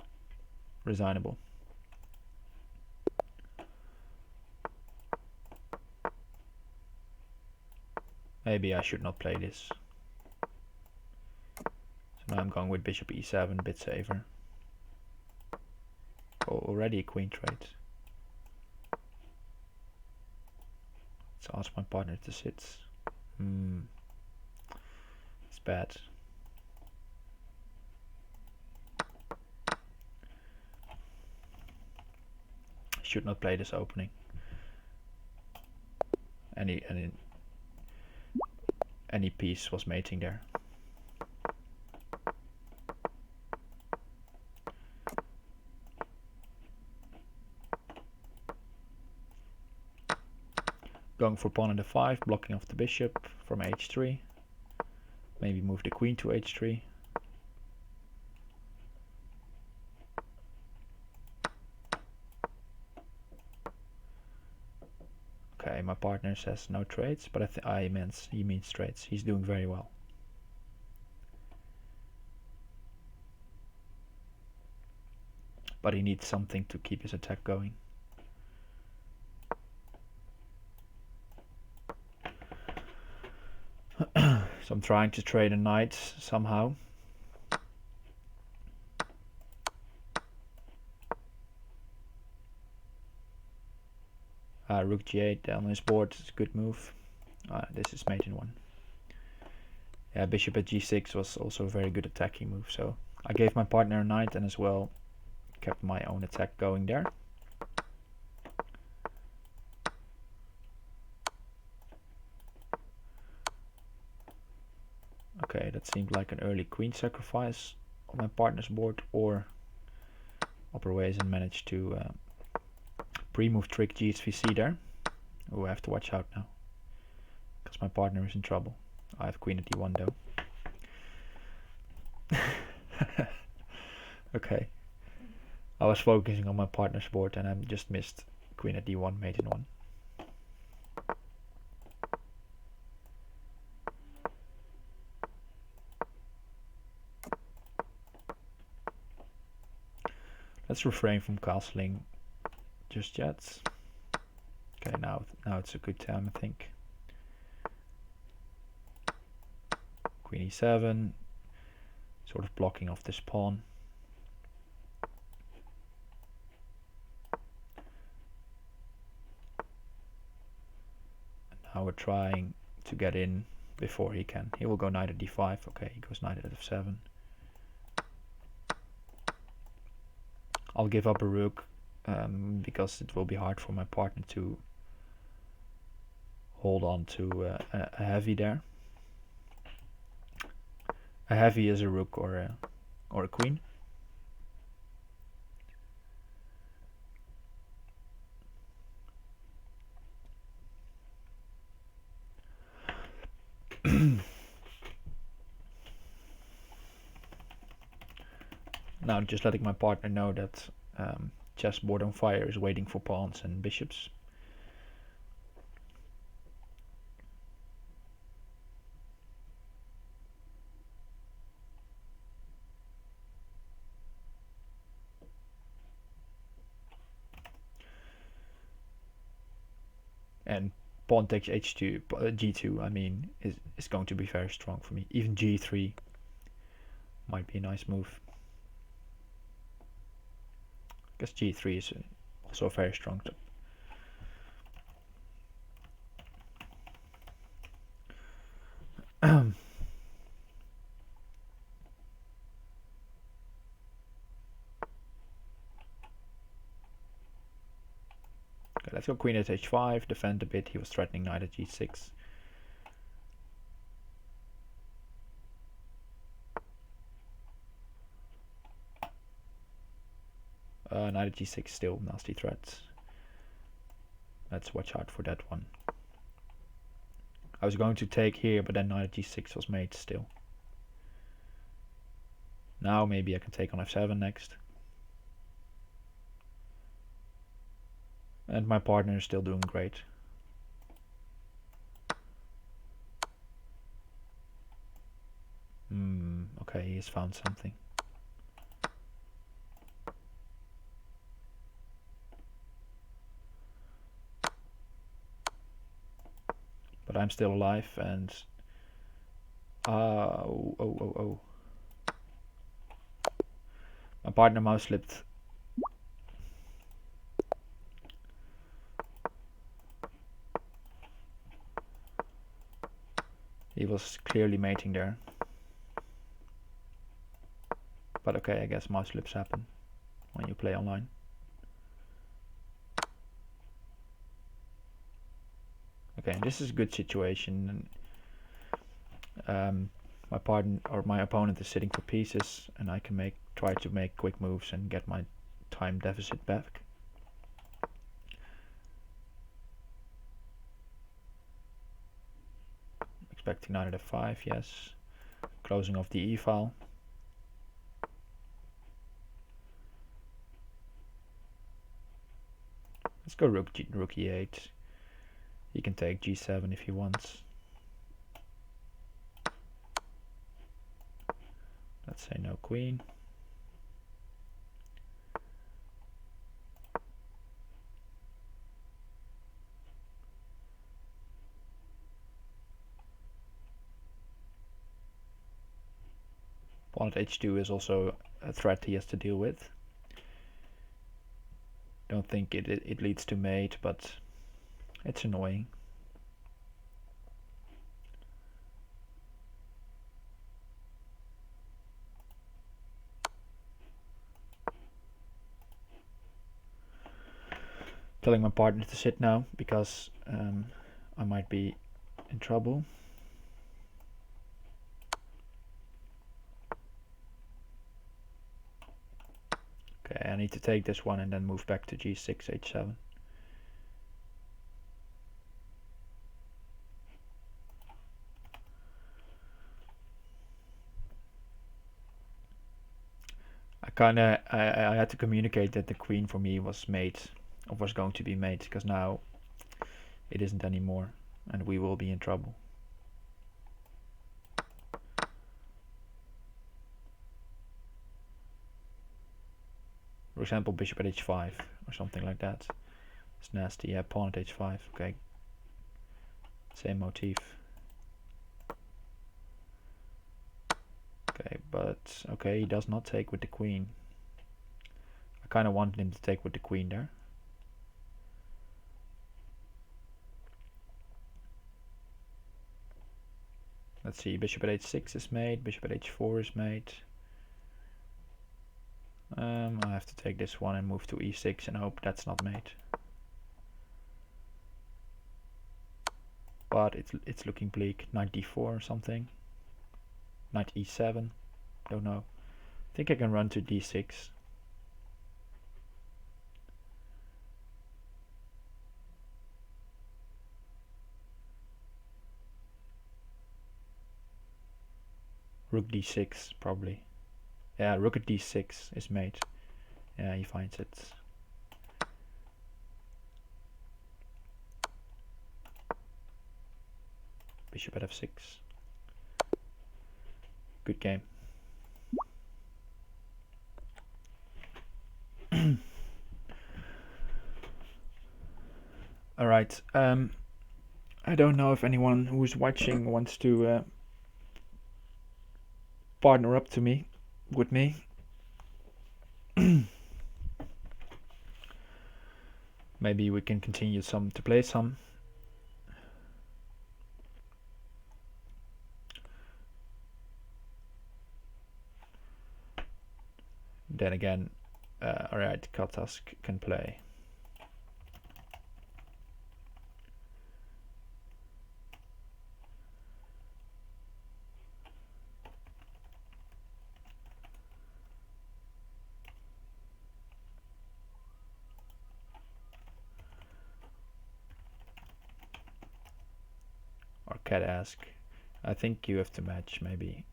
resignable. Maybe I should not play this. So now I'm going with bishop e7, a bit safer. Oh, already a queen trade. Let's ask my partner to sit. It's bad. Should not play this opening. Any piece was mating there. Going for pawn on d5, blocking off the bishop from h3. Maybe move the queen to h3. Okay, my partner says no trades, but he means trades. He's doing very well. But he needs something to keep his attack going. So I'm trying to trade a knight somehow. Rook g8 down his board is a good move. This is mate in one. Yeah, bishop at g6 was also a very good attacking move. So I gave my partner a knight and as well kept my own attack going there. Okay, that seemed like an early queen sacrifice on my partner's board, or opperwezen managed to pre-move trick gsvc there. Oh, I have to watch out now, because my partner is in trouble. I have queen at d1 though. Okay. I was focusing on my partner's board and I just missed queen at d1, mate in one. Let's refrain from castling just yet. Okay, now it's a good time, I think. Queen e7, sort of blocking off this pawn. And now we're trying to get in before he can. He will go knight at d5. Okay, he goes knight at f7. I'll give up a rook because it will be hard for my partner to hold on to a heavy there. A heavy is a rook or a queen. Now just letting my partner know that chessboard on fire is waiting for pawns and bishops. and pawn takes h2, g2, I mean, is going to be very strong for me. Even g3 might be a nice move. Because g3 is also very strong. Okay, let's go queen at h5, defend a bit. He was threatening knight at g6. Knight at g6 still nasty threats. Let's watch out for that one. I was going to take here, but then knight at g6 was made still. Now maybe I can take on f7 next. And my partner is still doing great. Okay, he has found something. But I'm still alive, and oh. My partner mouse slipped. He was clearly mating there. But okay, I guess mouse slips happen when you play online. Okay, this is a good situation. My partner or my opponent is sitting for pieces, and I can try to make quick moves and get my time deficit back. Expecting knight at f5, yes. Closing off the e file. Let's go rook e8. He can take g7 if he wants. Let's say no queen. Pawn at h2 is also a threat he has to deal with. Don't think it leads to mate, but it's annoying. Telling my partner to sit now because I might be in trouble. Okay, I need to take this one and then move back to g6, h7. I had to communicate that the queen for me was mate, or was going to be mate, because now it isn't anymore, and we will be in trouble. For example, bishop at h5 or something like that. It's nasty. Yeah, pawn at h5. Okay, same motif. Okay, but okay, he does not take with the queen. I kind of wanted him to take with the queen there. Let's see, bishop at h6 is made, bishop at h4 is made. I have to take this one and move to e6 and hope that's not made. But it's looking bleak. Knight d4 or something. Knight e7. Don't know. I think I can run to d6. Rook d6 probably. Yeah, rook at d6 is made. Yeah, he finds it. Bishop at f6. Good game. Alright, I don't know if anyone who's watching wants to partner up to me, with me. Maybe we can continue to play some. Then again, alright, Katask can play. Or Katask. I think you have to match, maybe.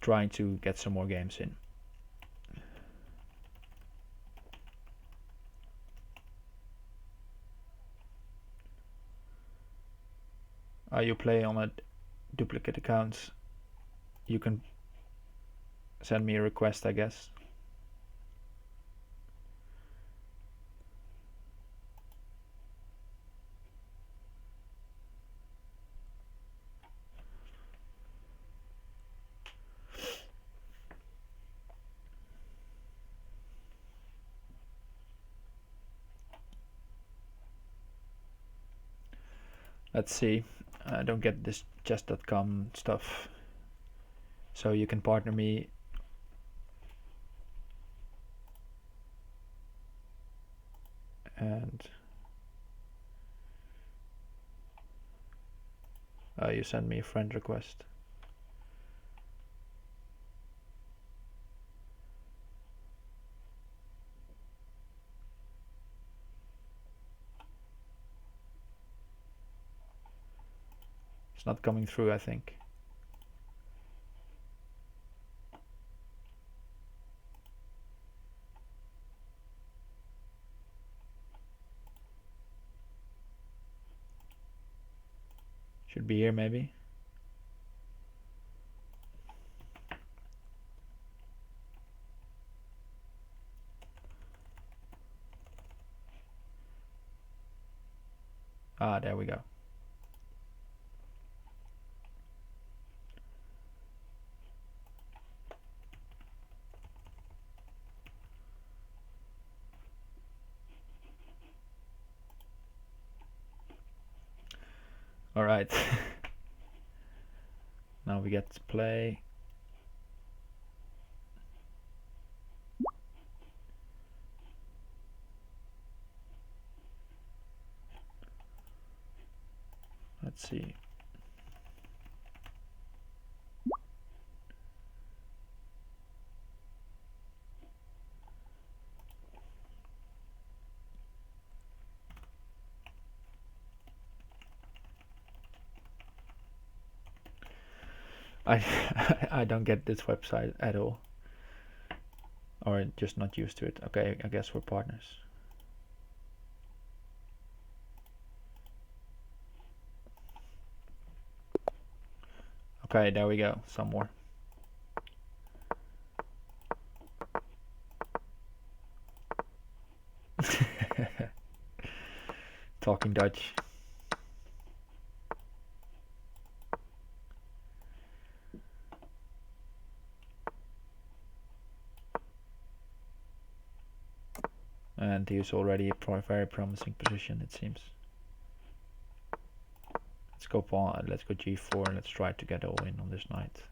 Trying to get some more games in. You play on a duplicate account. You can send me a request, I guess. Let's see. I don't get this chess.com stuff. So you can partner me. And you send me a friend request. It's not coming through, I think. Should be here, maybe. Ah, there we go. All right. Now we get to play. Let's see. I I don't get this website at all. Or just not used to it. Okay, I guess we're partners. Okay, there we go. Some more. Talking Dutch. And he's already a very promising position, it seems. Let's go pawn. Let's go g4. Let's try to get all in on this knight.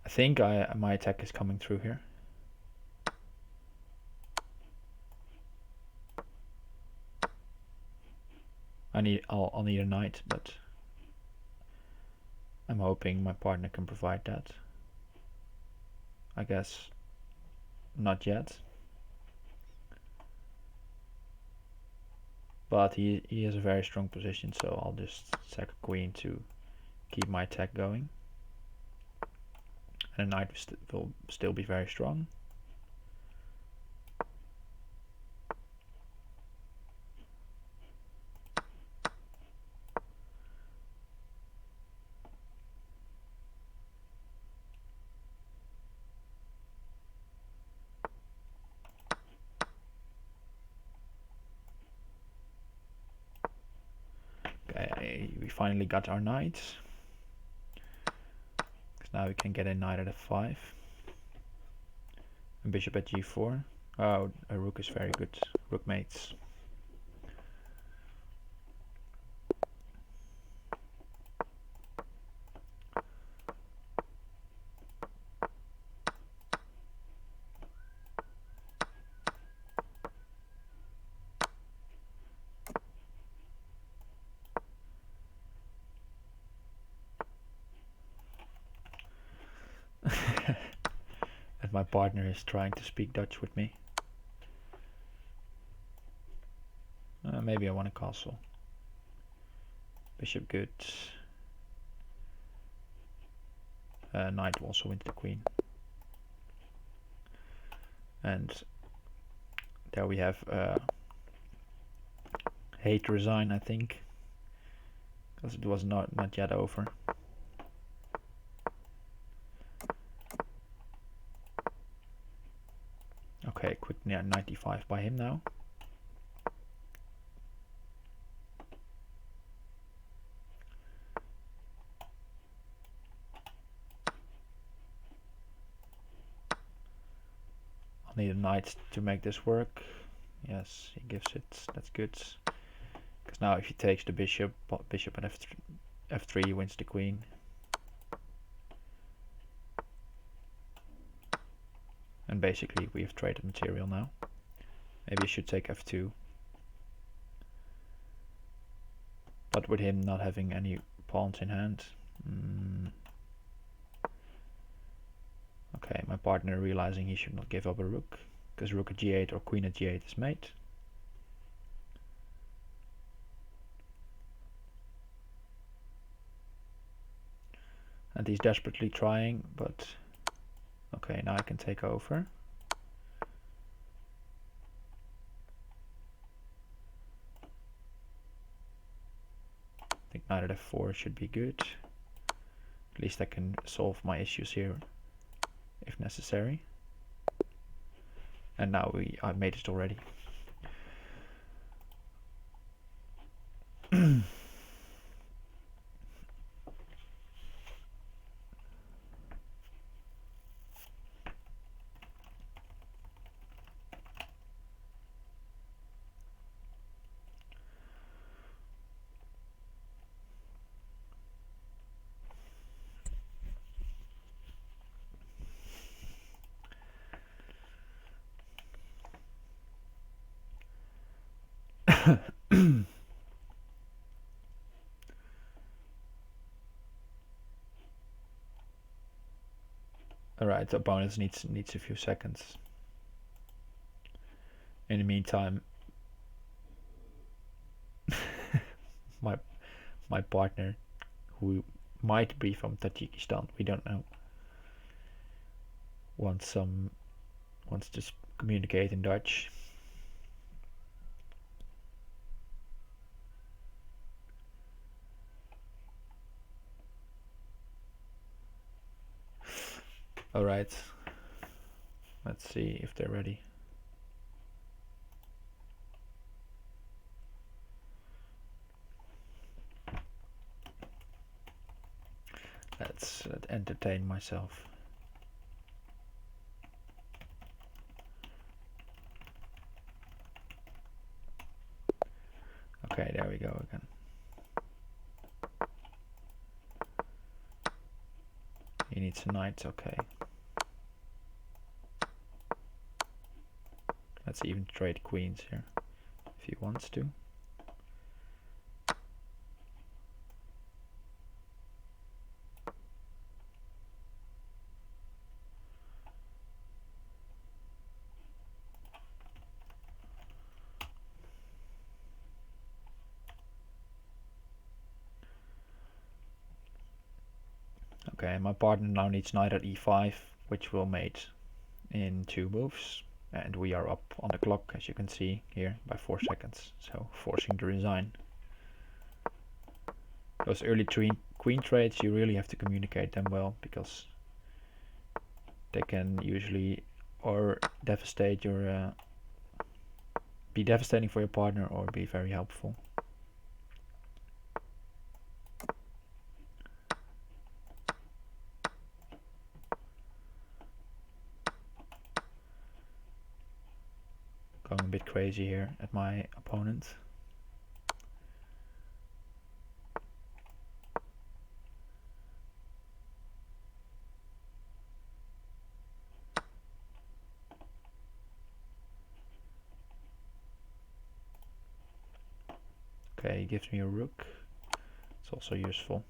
I think my attack is coming through here. I'll need a knight, but I'm hoping my partner can provide that. I guess not yet. But he has a very strong position, so I'll just sack a queen to keep my attack going. And a knight will still be very strong. Okay, we finally got our knight. Because now we can get a knight at f5. And bishop at g4. Oh, a rook is very good. Rook mates. And my partner is trying to speak Dutch with me. Maybe I want a castle. Bishop good. Knight will also wins the queen. And there we have hate resign, I think, because it was not yet over. Okay, quick 95 by him now. I'll need a knight to make this work. Yes, he gives it. That's good. Because now if he takes the bishop at f3 he wins the queen. And basically we have traded material now. Maybe I should take f2. But with him not having any pawns in hand. Okay, my partner realizing he should not give up a rook, because rook at g8 or queen at g8 is mate. And he's desperately trying, but okay, now I can take over. I think knight at f4 should be good. At least I can solve my issues here if necessary. And now I made it already. Alright, the opponent needs a few seconds. In the meantime, my partner, who might be from Tajikistan, we don't know, wants to communicate in Dutch. Alright, let's see if they're ready. Let's entertain myself. Okay, there we go again. He needs a knight, okay. Let's even trade queens here, if he wants to. Okay, my partner now needs knight at e5, which will mate in 2 moves. And we are up on the clock, as you can see here, by 4 seconds. So forcing the resign. Those early queen trades, you really have to communicate them well, because they can usually or devastate your be devastating for your partner or be very helpful. Going a bit crazy here at my opponent. Okay, he gives me a rook. It's also useful.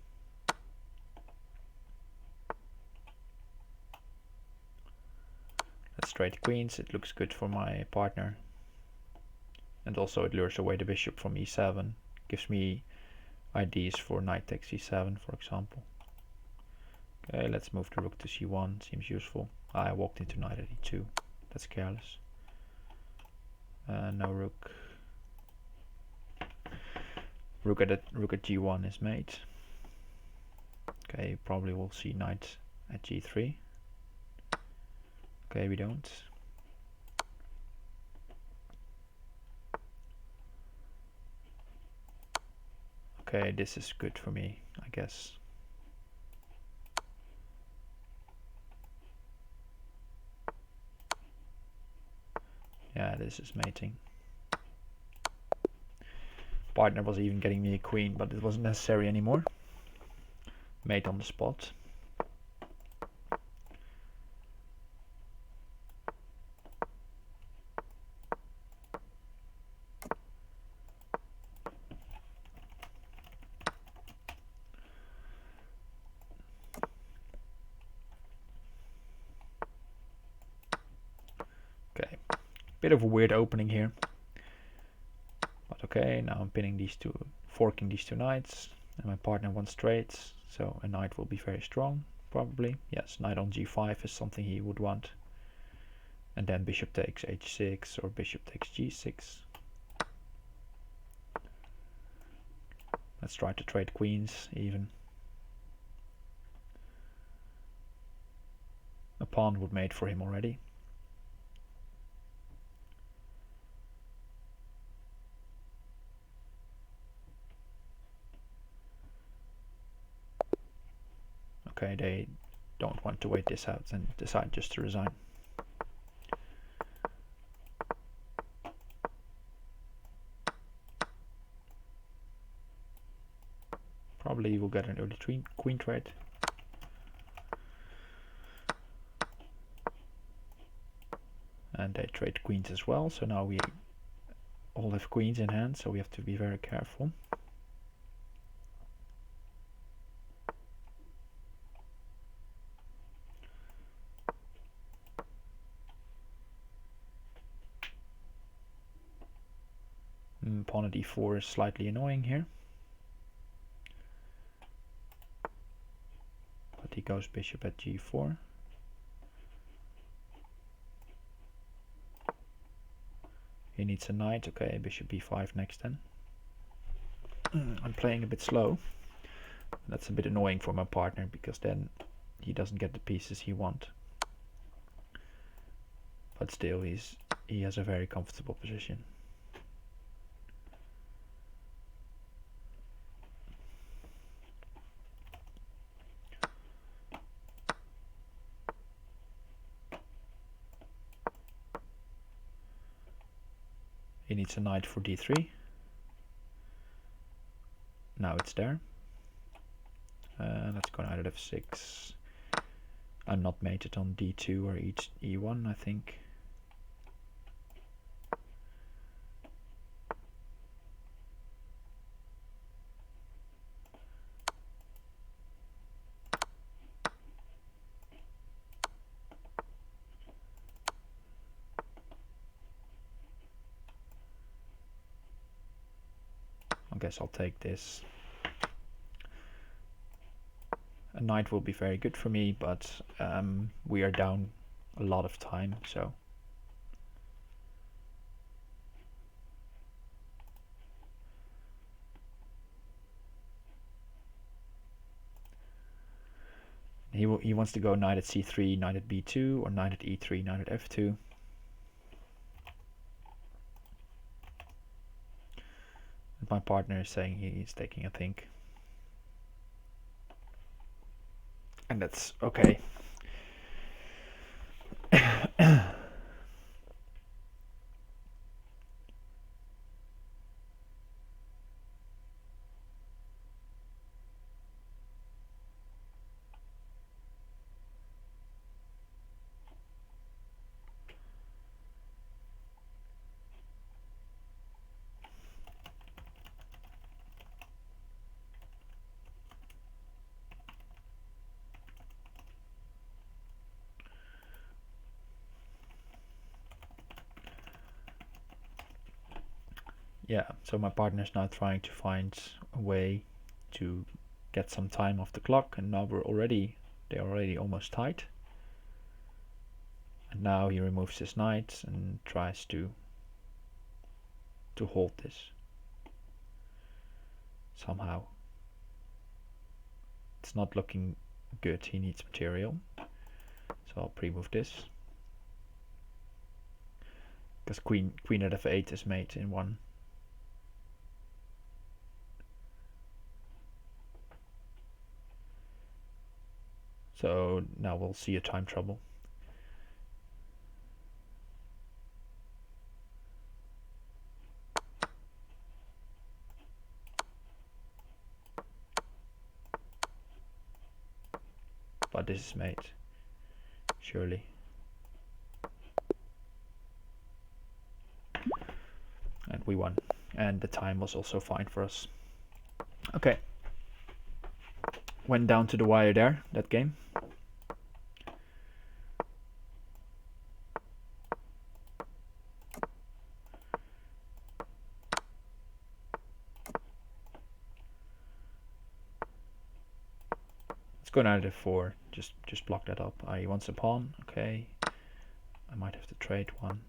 Let's trade queens. It looks good for my partner. And also it lures away the bishop from e7. Gives me ideas for knight takes e7, for example. Okay, let's move the rook to c1. Seems useful. I walked into knight at e2. That's careless. No rook. Rook at g1 is mate. Okay, probably we'll see knight at g3. Okay, we don't. Okay, this is good for me, I guess. Yeah, this is mating. Partner was even getting me a queen, but it wasn't necessary anymore. Mate on the spot. Okay, bit of a weird opening here. But okay, now I'm pinning these two, forking these two knights, and my partner wants trades, so a knight will be very strong, probably. Yes, knight on g5 is something he would want. And then bishop takes h6 or bishop takes g6. Let's try to trade queens even. A pawn would mate for him already. Okay, they don't want to wait this out and decide just to resign. Probably we'll get an early queen trade. And they trade queens as well, so now we all have queens in hand, so we have to be very careful. Pawn at e4 is slightly annoying here. But he goes bishop at g4. He needs a knight. Okay, bishop b5 next then. I'm playing a bit slow. That's a bit annoying for my partner, because then he doesn't get the pieces he wants. But still, he has a very comfortable position. He needs a knight for d3. Now it's there. Let's go knight at f6. I'm not mated on d2 or e1, I think. I guess I'll take this. A knight will be very good for me, but we are down a lot of time, so he wants to go knight at c3, knight at b2, or knight at e3, knight at f2. And my partner is saying he's taking a think. And that's okay. Yeah, so my partner's now trying to find a way to get some time off the clock, and now they're already almost tied. And now he removes his knight and tries to hold this somehow. It's not looking good. He needs material, so I'll pre-move this because queen at f8 is made in one. So now we'll see a time trouble. But this is made, surely. And we won. And the time was also fine for us. Okay. Went down to the wire there, that game. Let's go knight at f4. Just block that up. He wants a pawn. Okay. I might have to trade one.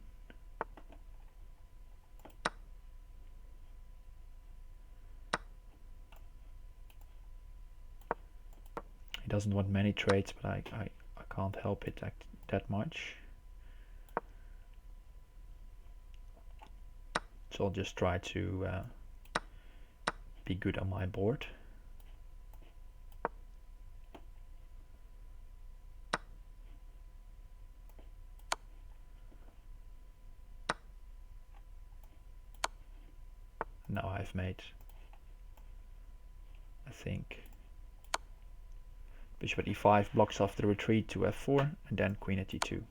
He doesn't want many trades, but I can't help it that much. So I'll just try to be good on my board. Now I've made, I think, bishop at e5 blocks off the retreat to f4, and then queen at e2.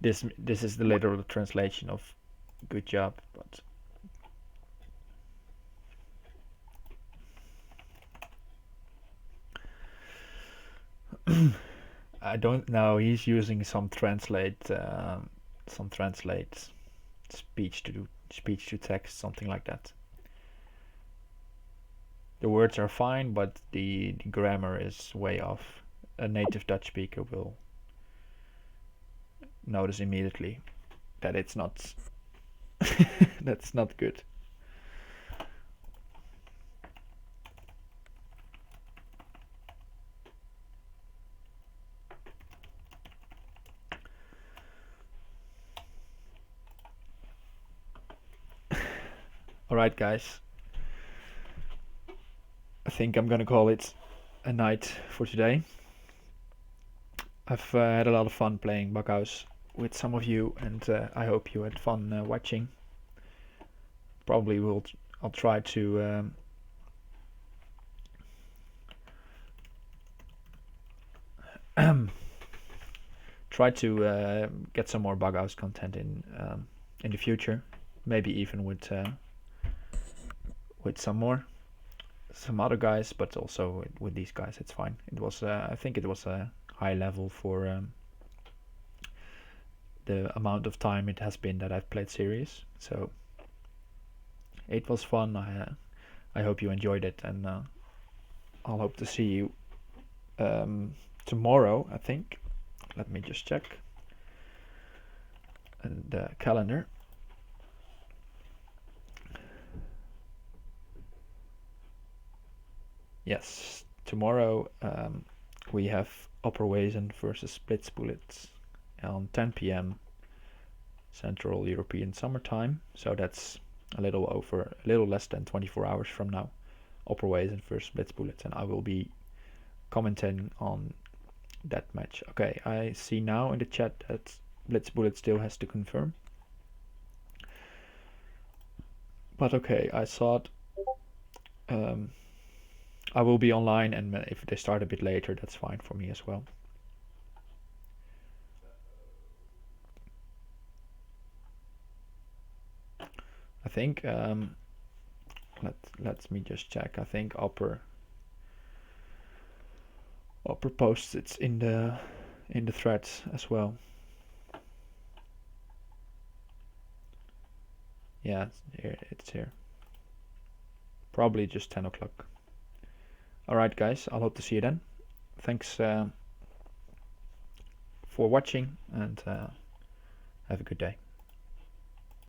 This is the literal translation of good job, but I don't know. He's using some translate speech to text, something like that. The words are fine, but the grammar is way off. A native Dutch speaker will notice immediately that it's not that's not good. Alright guys, I think I'm gonna call it a night for today. I've had a lot of fun playing Bughouse with some of you, and I hope you had fun watching. Probably I'll try to get some more Bughouse content in the future, maybe even with some other guys, but also with these guys. It's fine. It was I think it was a high level for the amount of time it has been that I've played series, so it was fun. I hope you enjoyed it, and I'll hope to see you tomorrow, I think. Let me just check the calendar. Yes, tomorrow we have opperwezen versus Blitz Bullets on 10 p.m. Central European Summertime. So that's a little less than 24 hours from now. Opperwezen versus Blitz Bullets, and I will be commenting on that match. Okay, I see now in the chat that Blitz Bullet still has to confirm. But okay, I thought I will be online, and if they start a bit later, that's fine for me as well. I think let me just check. I think opper posts it in the threads as well. Yeah, it's here. Probably just 10 o'clock. Alright guys, I'll hope to see you then. Thanks for watching, and have a good day.